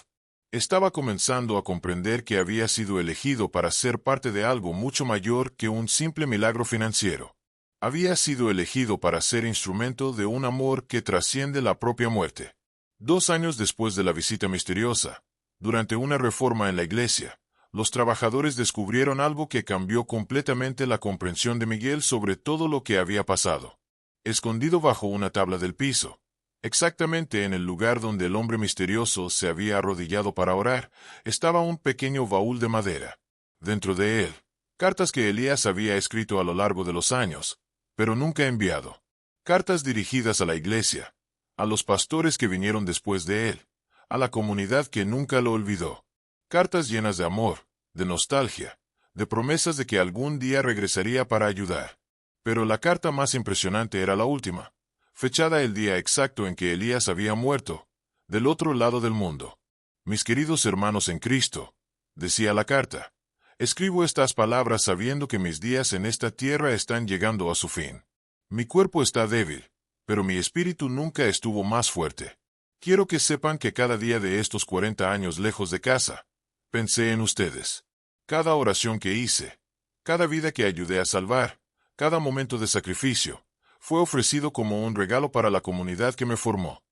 Estaba comenzando a comprender que había sido elegido para ser parte de algo mucho mayor que un simple milagro financiero. Había sido elegido para ser instrumento de un amor que trasciende la propia muerte. 2 años después de la visita misteriosa, durante una reforma en la iglesia, los trabajadores descubrieron algo que cambió completamente la comprensión de Miguel sobre todo lo que había pasado. Escondido bajo una tabla del piso, exactamente en el lugar donde el hombre misterioso se había arrodillado para orar, estaba un pequeño baúl de madera. Dentro de él, cartas que Elías había escrito a lo largo de los años, pero nunca enviado. Cartas dirigidas a la iglesia, a los pastores que vinieron después de él, a la comunidad que nunca lo olvidó. Cartas llenas de amor, de nostalgia, de promesas de que algún día regresaría para ayudar. Pero la carta más impresionante era la última, fechada el día exacto en que Elías había muerto, del otro lado del mundo. «Mis queridos hermanos en Cristo», decía la carta, «escribo estas palabras sabiendo que mis días en esta tierra están llegando a su fin. Mi cuerpo está débil, pero mi espíritu nunca estuvo más fuerte. Quiero que sepan que cada día de estos 40 años lejos de casa, pensé en ustedes. Cada oración que hice, cada vida que ayudé a salvar, cada momento de sacrificio, fue ofrecido como un regalo para la comunidad que me formó».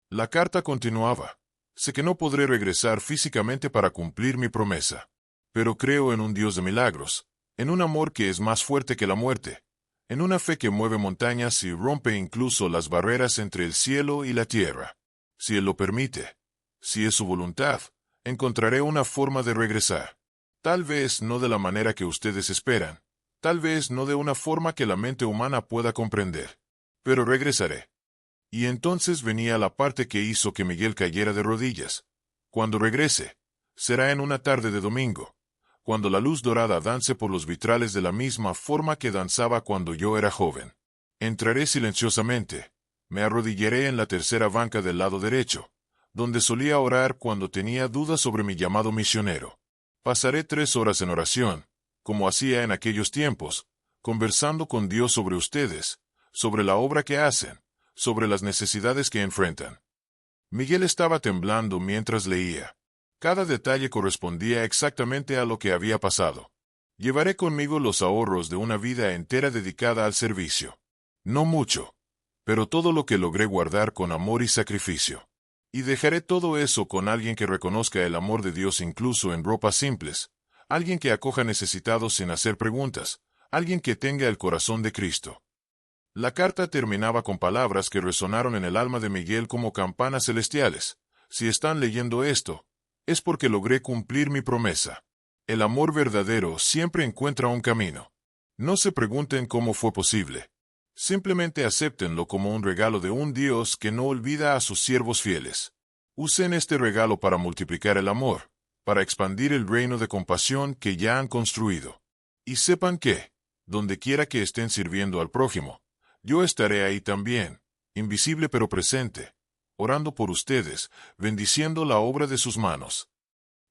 La carta continuaba: «Sé que no podré regresar físicamente para cumplir mi promesa, pero creo en un Dios de milagros, en un amor que es más fuerte que la muerte, en una fe que mueve montañas y rompe incluso las barreras entre el cielo y la tierra. Si Él lo permite, si es su voluntad, encontraré una forma de regresar. Tal vez no de la manera que ustedes esperan, tal vez no de una forma que la mente humana pueda comprender, pero regresaré». Y entonces venía la parte que hizo que Miguel cayera de rodillas. «Cuando regrese, será en una tarde de domingo, cuando la luz dorada dance por los vitrales de la misma forma que danzaba cuando yo era joven. Entraré silenciosamente, me arrodillaré en la tercera banca del lado derecho, donde solía orar cuando tenía dudas sobre mi llamado misionero. Pasaré 3 horas en oración, como hacía en aquellos tiempos, conversando con Dios sobre ustedes, sobre la obra que hacen, sobre las necesidades que enfrentan». Miguel estaba temblando mientras leía. Cada detalle correspondía exactamente a lo que había pasado. «Llevaré conmigo los ahorros de una vida entera dedicada al servicio. No mucho, pero todo lo que logré guardar con amor y sacrificio. Y dejaré todo eso con alguien que reconozca el amor de Dios incluso en ropas simples, alguien que acoja necesitados sin hacer preguntas, alguien que tenga el corazón de Cristo. La carta terminaba con palabras que resonaron en el alma de Miguel como campanas celestiales. Si están leyendo esto, es porque logré cumplir mi promesa. El amor verdadero siempre encuentra un camino. No se pregunten cómo fue posible. Simplemente acéptenlo como un regalo de un Dios que no olvida a sus siervos fieles. Usen este regalo para multiplicar el amor, para expandir el reino de compasión que ya han construido. Y sepan que, donde quiera que estén sirviendo al prójimo, yo estaré ahí también, invisible pero presente, orando por ustedes, bendiciendo la obra de sus manos.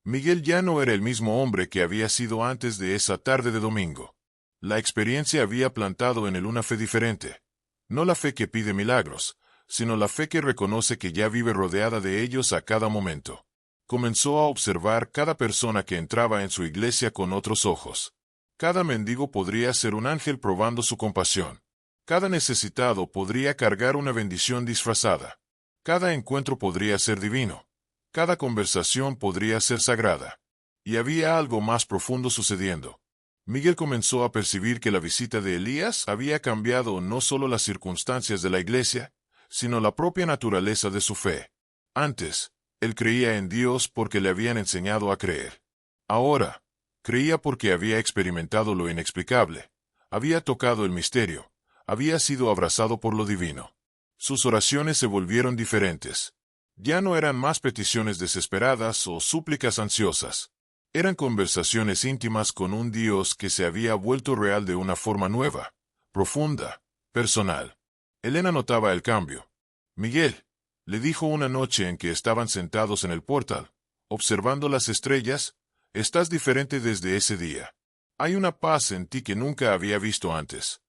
Miguel ya no era el mismo hombre que había sido antes de esa tarde de domingo. La experiencia había plantado en él una fe diferente. No la fe que pide milagros, sino la fe que reconoce que ya vive rodeada de ellos a cada momento. Comenzó a observar cada persona que entraba en su iglesia con otros ojos. Cada mendigo podría ser un ángel probando su compasión. Cada necesitado podría cargar una bendición disfrazada. Cada encuentro podría ser divino. Cada conversación podría ser sagrada. Y había algo más profundo sucediendo. Miguel comenzó a percibir que la visita de Elías había cambiado no solo las circunstancias de la iglesia, sino la propia naturaleza de su fe. Antes, él creía en Dios porque le habían enseñado a creer. Ahora, creía porque había experimentado lo inexplicable, había tocado el misterio, había sido abrazado por lo divino. Sus oraciones se volvieron diferentes. Ya no eran más peticiones desesperadas o súplicas ansiosas. Eran conversaciones íntimas con un Dios que se había vuelto real de una forma nueva, profunda, personal. Elena notaba el cambio. Miguel, le dijo una noche en que estaban sentados en el portal, observando las estrellas, estás diferente desde ese día. Hay una paz en ti que nunca había visto antes.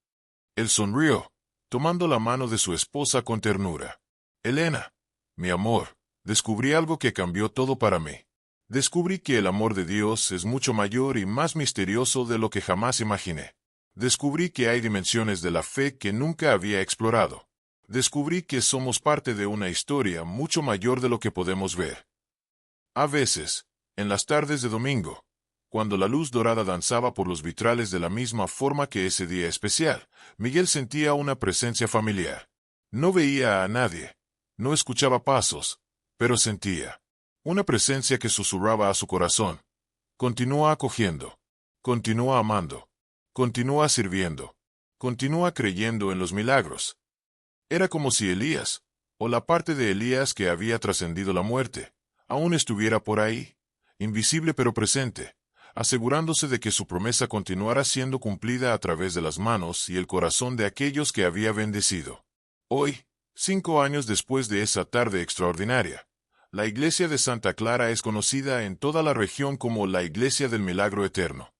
Él sonrió, tomando la mano de su esposa con ternura. Elena, mi amor, descubrí algo que cambió todo para mí. Descubrí que el amor de Dios es mucho mayor y más misterioso de lo que jamás imaginé. Descubrí que hay dimensiones de la fe que nunca había explorado. Descubrí que somos parte de una historia mucho mayor de lo que podemos ver. A veces, en las tardes de domingo, cuando la luz dorada danzaba por los vitrales de la misma forma que ese día especial, Miguel sentía una presencia familiar. No veía a nadie, no escuchaba pasos, pero sentía una presencia que susurraba a su corazón. Continúa acogiendo. Continúa amando. Continúa sirviendo. Continúa creyendo en los milagros. Era como si Elías, o la parte de Elías que había trascendido la muerte, aún estuviera por ahí, invisible pero presente, asegurándose de que su promesa continuara siendo cumplida a través de las manos y el corazón de aquellos que había bendecido. Hoy, 5 años después de esa tarde extraordinaria, la iglesia de Santa Clara es conocida en toda la región como la Iglesia del Milagro Eterno.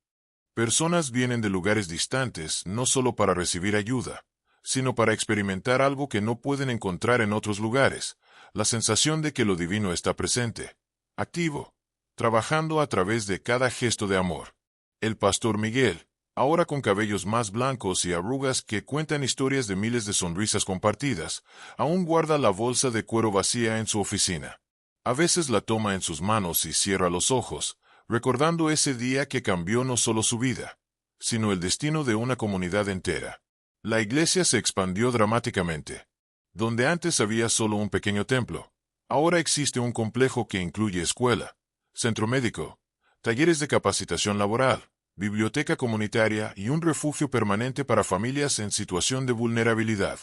Personas vienen de lugares distantes no solo para recibir ayuda, sino para experimentar algo que no pueden encontrar en otros lugares, la sensación de que lo divino está presente, activo, trabajando a través de cada gesto de amor. El pastor Miguel, ahora con cabellos más blancos y arrugas que cuentan historias de miles de sonrisas compartidas, aún guarda la bolsa de cuero vacía en su oficina. A veces la toma en sus manos y cierra los ojos, recordando ese día que cambió no solo su vida, sino el destino de una comunidad entera. La iglesia se expandió dramáticamente. Donde antes había solo un pequeño templo, ahora existe un complejo que incluye escuela, centro médico, talleres de capacitación laboral, biblioteca comunitaria y un refugio permanente para familias en situación de vulnerabilidad.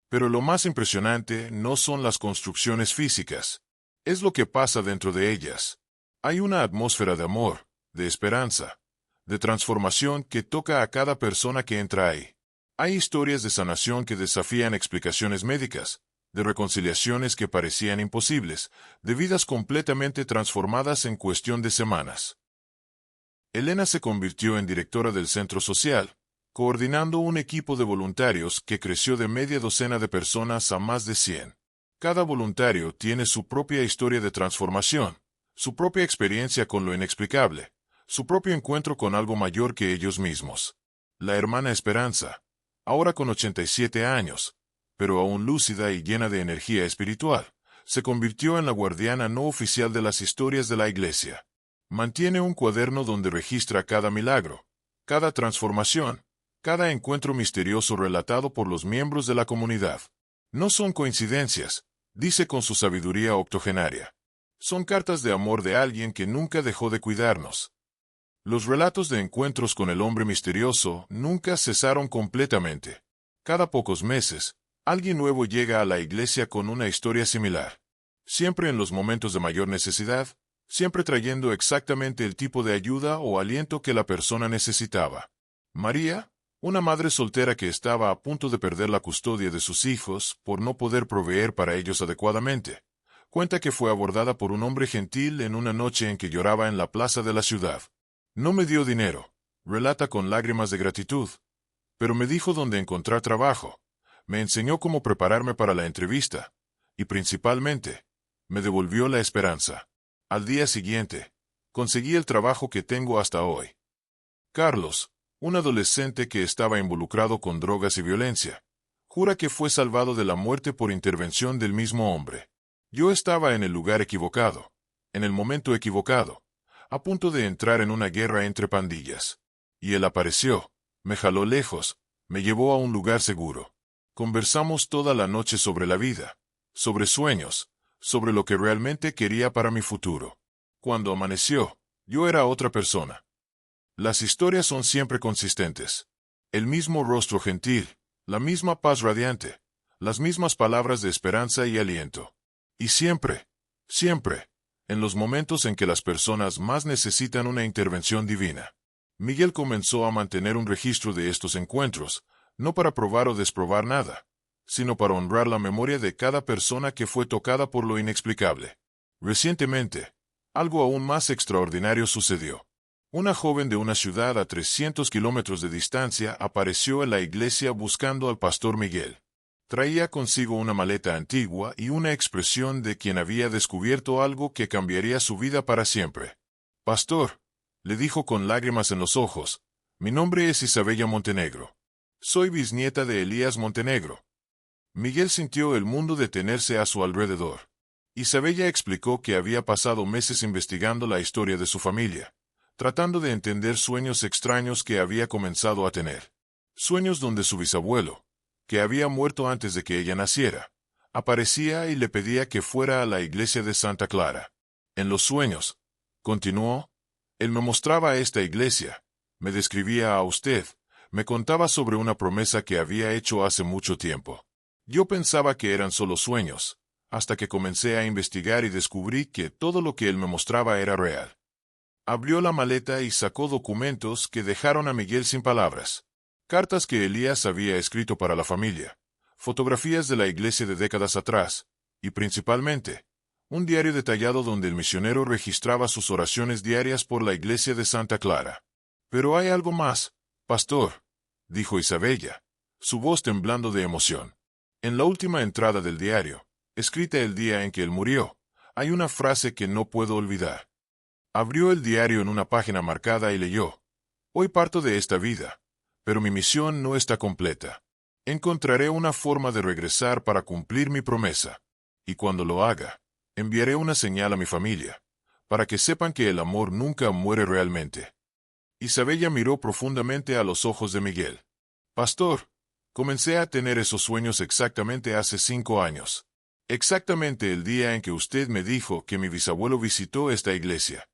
Pero lo más impresionante no son las construcciones físicas. Es lo que pasa dentro de ellas. Hay una atmósfera de amor, de esperanza, de transformación que toca a cada persona que entra ahí. Hay historias de sanación que desafían explicaciones médicas, de reconciliaciones que parecían imposibles, de vidas completamente transformadas en cuestión de semanas. Elena se convirtió en directora del centro social, coordinando un equipo de voluntarios que creció de media docena de personas a más de 100. Cada voluntario tiene su propia historia de transformación, su propia experiencia con lo inexplicable, su propio encuentro con algo mayor que ellos mismos. La hermana Esperanza, ahora con 87 años, pero aún lúcida y llena de energía espiritual, se convirtió en la guardiana no oficial de las historias de la Iglesia. Mantiene un cuaderno donde registra cada milagro, cada transformación, cada encuentro misterioso relatado por los miembros de la comunidad. No son coincidencias, dice con su sabiduría octogenaria. Son cartas de amor de alguien que nunca dejó de cuidarnos. Los relatos de encuentros con el hombre misterioso nunca cesaron completamente. Cada pocos meses, alguien nuevo llega a la iglesia con una historia similar. Siempre en los momentos de mayor necesidad, siempre trayendo exactamente el tipo de ayuda o aliento que la persona necesitaba. María, una madre soltera que estaba a punto de perder la custodia de sus hijos por no poder proveer para ellos adecuadamente, cuenta que fue abordada por un hombre gentil en una noche en que lloraba en la plaza de la ciudad. No me dio dinero, relata con lágrimas de gratitud, pero me dijo dónde encontrar trabajo, me enseñó cómo prepararme para la entrevista, y principalmente, me devolvió la esperanza. Al día siguiente, conseguí el trabajo que tengo hasta hoy. Carlos, un adolescente que estaba involucrado con drogas y violencia, jura que fue salvado de la muerte por intervención del mismo hombre. Yo estaba en el lugar equivocado, en el momento equivocado, a punto de entrar en una guerra entre pandillas. Y él apareció, me jaló lejos, me llevó a un lugar seguro. Conversamos toda la noche sobre la vida, sobre sueños, sobre lo que realmente quería para mi futuro. Cuando amaneció, yo era otra persona. Las historias son siempre consistentes. El mismo rostro gentil, la misma paz radiante, las mismas palabras de esperanza y aliento. Y siempre, siempre, en los momentos en que las personas más necesitan una intervención divina. Miguel comenzó a mantener un registro de estos encuentros, no para probar o desprobar nada, sino para honrar la memoria de cada persona que fue tocada por lo inexplicable. Recientemente, algo aún más extraordinario sucedió. Una joven de una ciudad a 300 kilómetros de distancia apareció en la iglesia buscando al pastor Miguel. Traía consigo una maleta antigua y una expresión de quien había descubierto algo que cambiaría su vida para siempre. «Pastor», le dijo con lágrimas en los ojos, «mi nombre es Isabella Montenegro. Soy bisnieta de Elías Montenegro». Miguel sintió el mundo detenerse a su alrededor. Isabella explicó que había pasado meses investigando la historia de su familia, tratando de entender sueños extraños que había comenzado a tener. Sueños donde su bisabuelo, que había muerto antes de que ella naciera, aparecía y le pedía que fuera a la iglesia de Santa Clara. En los sueños, continuó, él me mostraba esta iglesia, me describía a usted, me contaba sobre una promesa que había hecho hace mucho tiempo. Yo pensaba que eran solo sueños, hasta que comencé a investigar y descubrí que todo lo que él me mostraba era real. Abrió la maleta y sacó documentos que dejaron a Miguel sin palabras. Cartas que Elías había escrito para la familia, fotografías de la iglesia de décadas atrás, y principalmente, un diario detallado donde el misionero registraba sus oraciones diarias por la iglesia de Santa Clara. «Pero hay algo más, pastor», dijo Isabella, su voz temblando de emoción. En la última entrada del diario, escrita el día en que él murió, hay una frase que no puedo olvidar. Abrió el diario en una página marcada y leyó: «Hoy parto de esta vida, pero mi misión no está completa. Encontraré una forma de regresar para cumplir mi promesa. Y cuando lo haga, enviaré una señal a mi familia, para que sepan que el amor nunca muere realmente». Isabella miró profundamente a los ojos de Miguel. «Pastor, comencé a tener esos sueños exactamente hace 5 años. Exactamente el día en que usted me dijo que mi bisabuelo visitó esta iglesia».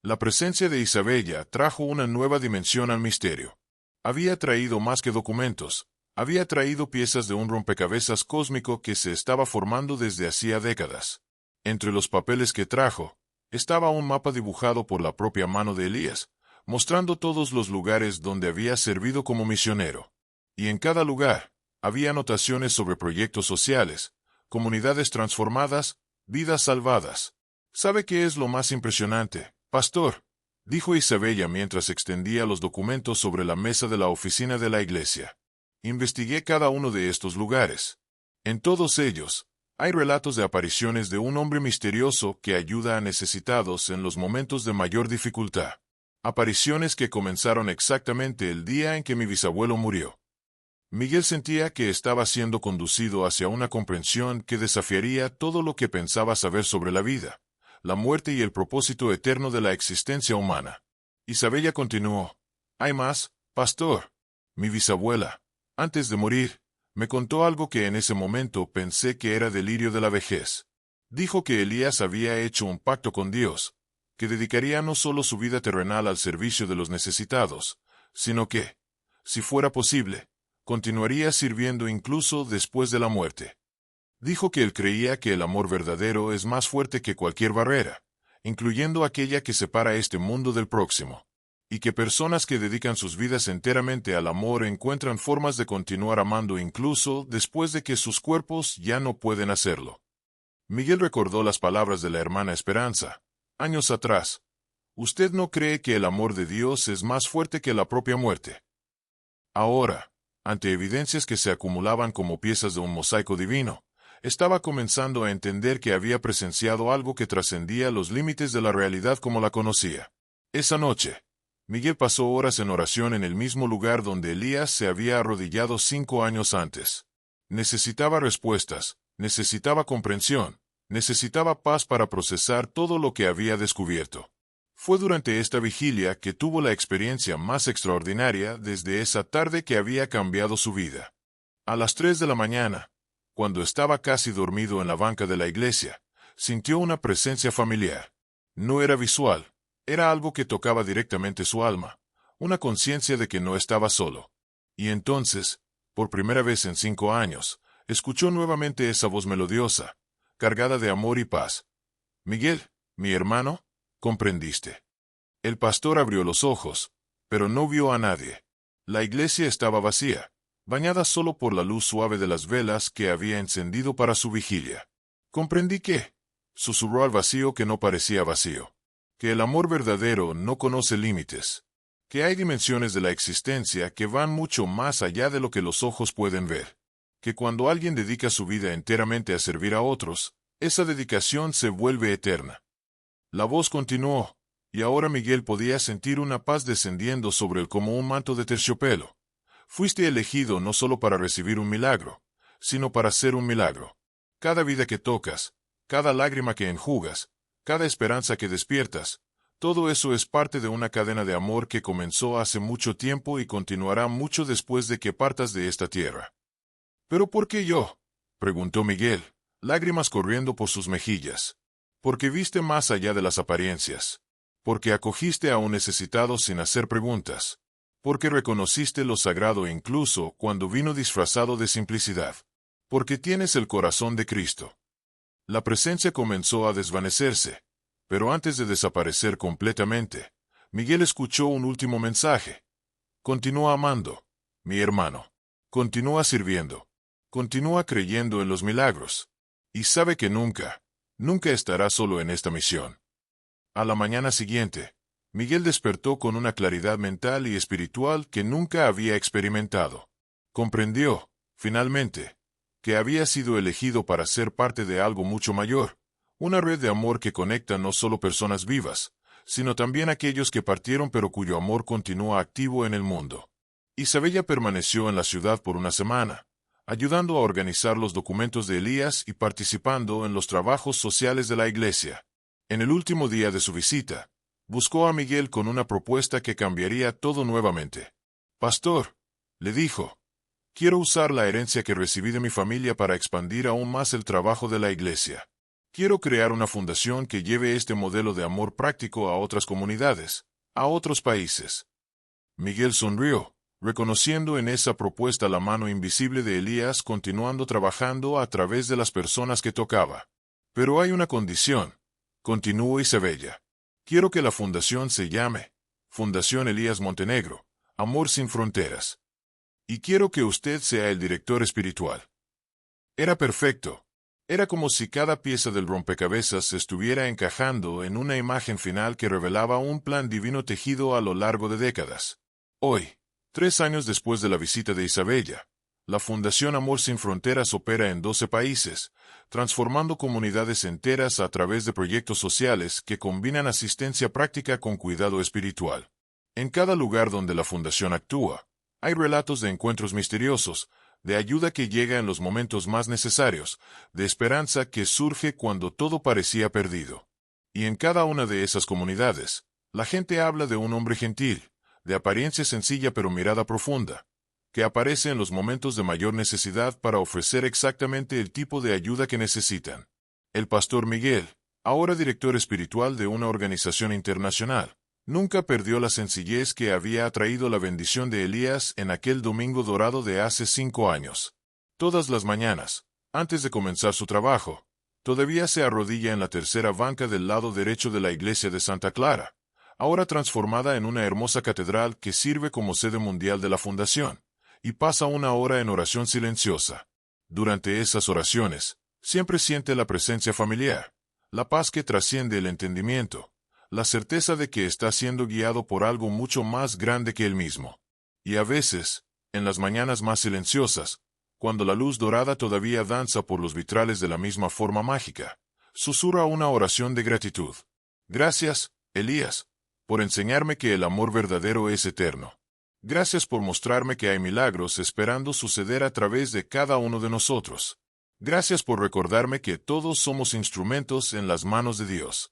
La presencia de Isabella trajo una nueva dimensión al misterio. Había traído más que documentos, había traído piezas de un rompecabezas cósmico que se estaba formando desde hacía décadas. Entre los papeles que trajo, estaba un mapa dibujado por la propia mano de Elías, mostrando todos los lugares donde había servido como misionero. Y en cada lugar, había anotaciones sobre proyectos sociales, comunidades transformadas, vidas salvadas. ¿Sabe qué es lo más impresionante, pastor?, dijo Isabella mientras extendía los documentos sobre la mesa de la oficina de la iglesia. Investigué cada uno de estos lugares. En todos ellos, hay relatos de apariciones de un hombre misterioso que ayuda a necesitados en los momentos de mayor dificultad. Apariciones que comenzaron exactamente el día en que mi bisabuelo murió. Miguel sentía que estaba siendo conducido hacia una comprensión que desafiaría todo lo que pensaba saber sobre la vida, la muerte y el propósito eterno de la existencia humana. Isabella continuó: «Hay más, pastor. Mi bisabuela, antes de morir, me contó algo que en ese momento pensé que era delirio de la vejez. Dijo que Elías había hecho un pacto con Dios, que dedicaría no solo su vida terrenal al servicio de los necesitados, sino que, si fuera posible, continuaría sirviendo incluso después de la muerte. Dijo que él creía que el amor verdadero es más fuerte que cualquier barrera, incluyendo aquella que separa este mundo del próximo, y que personas que dedican sus vidas enteramente al amor encuentran formas de continuar amando incluso después de que sus cuerpos ya no pueden hacerlo». Miguel recordó las palabras de la hermana Esperanza, años atrás: «¿Usted no cree que el amor de Dios es más fuerte que la propia muerte?». Ahora, ante evidencias que se acumulaban como piezas de un mosaico divino, estaba comenzando a entender que había presenciado algo que trascendía los límites de la realidad como la conocía. Esa noche, Miguel pasó horas en oración en el mismo lugar donde Elías se había arrodillado 5 años antes. Necesitaba respuestas, necesitaba comprensión, necesitaba paz para procesar todo lo que había descubierto. Fue durante esta vigilia que tuvo la experiencia más extraordinaria desde esa tarde que había cambiado su vida. A las 3 de la mañana, cuando estaba casi dormido en la banca de la iglesia, sintió una presencia familiar. No era visual, era algo que tocaba directamente su alma, una conciencia de que no estaba solo. Y entonces, por primera vez en 5 años, escuchó nuevamente esa voz melodiosa, cargada de amor y paz. «Miguel, mi hermano, ¿comprendiste?». El pastor abrió los ojos, pero no vio a nadie. La iglesia estaba vacía, bañada solo por la luz suave de las velas que había encendido para su vigilia. «Comprendí que», susurró al vacío que no parecía vacío, «que el amor verdadero no conoce límites, que hay dimensiones de la existencia que van mucho más allá de lo que los ojos pueden ver, que cuando alguien dedica su vida enteramente a servir a otros, esa dedicación se vuelve eterna». La voz continuó, y ahora Miguel podía sentir una paz descendiendo sobre él como un manto de terciopelo. «Fuiste elegido no solo para recibir un milagro, sino para ser un milagro. Cada vida que tocas, cada lágrima que enjugas, cada esperanza que despiertas, todo eso es parte de una cadena de amor que comenzó hace mucho tiempo y continuará mucho después de que partas de esta tierra». «¿Pero por qué yo?», preguntó Miguel, lágrimas corriendo por sus mejillas. «Porque viste más allá de las apariencias. Porque acogiste a un necesitado sin hacer preguntas. Porque reconociste lo sagrado incluso cuando vino disfrazado de simplicidad. Porque tienes el corazón de Cristo». La presencia comenzó a desvanecerse, pero antes de desaparecer completamente, Miguel escuchó un último mensaje. «Continúa amando, mi hermano. Continúa sirviendo. Continúa creyendo en los milagros. Y sabe que nunca, nunca estará solo en esta misión». A la mañana siguiente, Miguel despertó con una claridad mental y espiritual que nunca había experimentado. Comprendió, finalmente, que había sido elegido para ser parte de algo mucho mayor, una red de amor que conecta no solo personas vivas, sino también aquellos que partieron pero cuyo amor continúa activo en el mundo. Isabella permaneció en la ciudad por una semana, ayudando a organizar los documentos de Elías y participando en los trabajos sociales de la iglesia. En el último día de su visita, buscó a Miguel con una propuesta que cambiaría todo nuevamente. «Pastor», le dijo, «quiero usar la herencia que recibí de mi familia para expandir aún más el trabajo de la iglesia. Quiero crear una fundación que lleve este modelo de amor práctico a otras comunidades, a otros países». Miguel sonrió, reconociendo en esa propuesta la mano invisible de Elías continuando trabajando a través de las personas que tocaba. «Pero hay una condición», continuó Isabella. «Quiero que la fundación se llame Fundación Elías Montenegro, Amor sin Fronteras. Y quiero que usted sea el director espiritual». Era perfecto. Era como si cada pieza del rompecabezas estuviera encajando en una imagen final que revelaba un plan divino tejido a lo largo de décadas. Hoy, 3 años después de la visita de Isabella, la Fundación Amor Sin Fronteras opera en 12 países, transformando comunidades enteras a través de proyectos sociales que combinan asistencia práctica con cuidado espiritual. En cada lugar donde la Fundación actúa, Hay relatos de encuentros misteriosos, de ayuda que llega en los momentos más necesarios, de esperanza que surge cuando todo parecía perdido. Y en cada una de esas comunidades, la gente habla de un hombre gentil, de apariencia sencilla pero mirada profunda, que aparece en los momentos de mayor necesidad para ofrecer exactamente el tipo de ayuda que necesitan. El pastor Miguel, ahora director espiritual de una organización internacional, nunca perdió la sencillez que había atraído la bendición de Elías en aquel domingo dorado de hace 5 años. Todas las mañanas, antes de comenzar su trabajo, todavía se arrodilla en la tercera banca del lado derecho de la iglesia de Santa Clara, ahora transformada en una hermosa catedral que sirve como sede mundial de la fundación, y pasa una hora en oración silenciosa. Durante esas oraciones, siempre siente la presencia familiar, la paz que trasciende el entendimiento, la certeza de que está siendo guiado por algo mucho más grande que él mismo. Y a veces, en las mañanas más silenciosas, cuando la luz dorada todavía danza por los vitrales de la misma forma mágica, susurra una oración de gratitud. Gracias, Elías, por enseñarme que el amor verdadero es eterno. Gracias por mostrarme que hay milagros esperando suceder a través de cada uno de nosotros. Gracias por recordarme que todos somos instrumentos en las manos de Dios.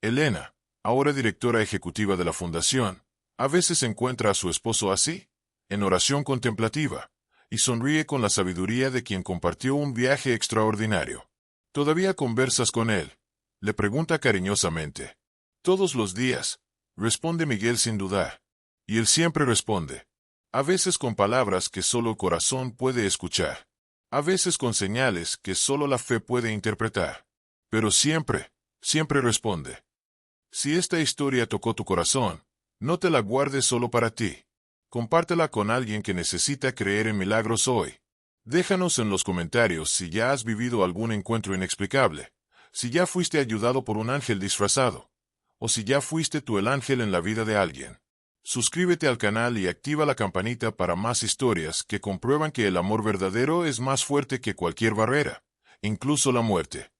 Elena, ahora directora ejecutiva de la fundación, a veces encuentra a su esposo así, en oración contemplativa, y sonríe con la sabiduría de quien compartió un viaje extraordinario. Todavía conversas con él, le pregunta cariñosamente. Todos los días, responde Miguel sin dudar, y él siempre responde. A veces con palabras que solo el corazón puede escuchar, a veces con señales que solo la fe puede interpretar, pero siempre, siempre responde. Si esta historia tocó tu corazón, no te la guardes solo para ti. Compártela con alguien que necesita creer en milagros hoy. Déjanos en los comentarios si ya has vivido algún encuentro inexplicable, si ya fuiste ayudado por un ángel disfrazado, o si ya fuiste tú el ángel en la vida de alguien. Suscríbete al canal y activa la campanita para más historias que comprueban que el amor verdadero es más fuerte que cualquier barrera, incluso la muerte.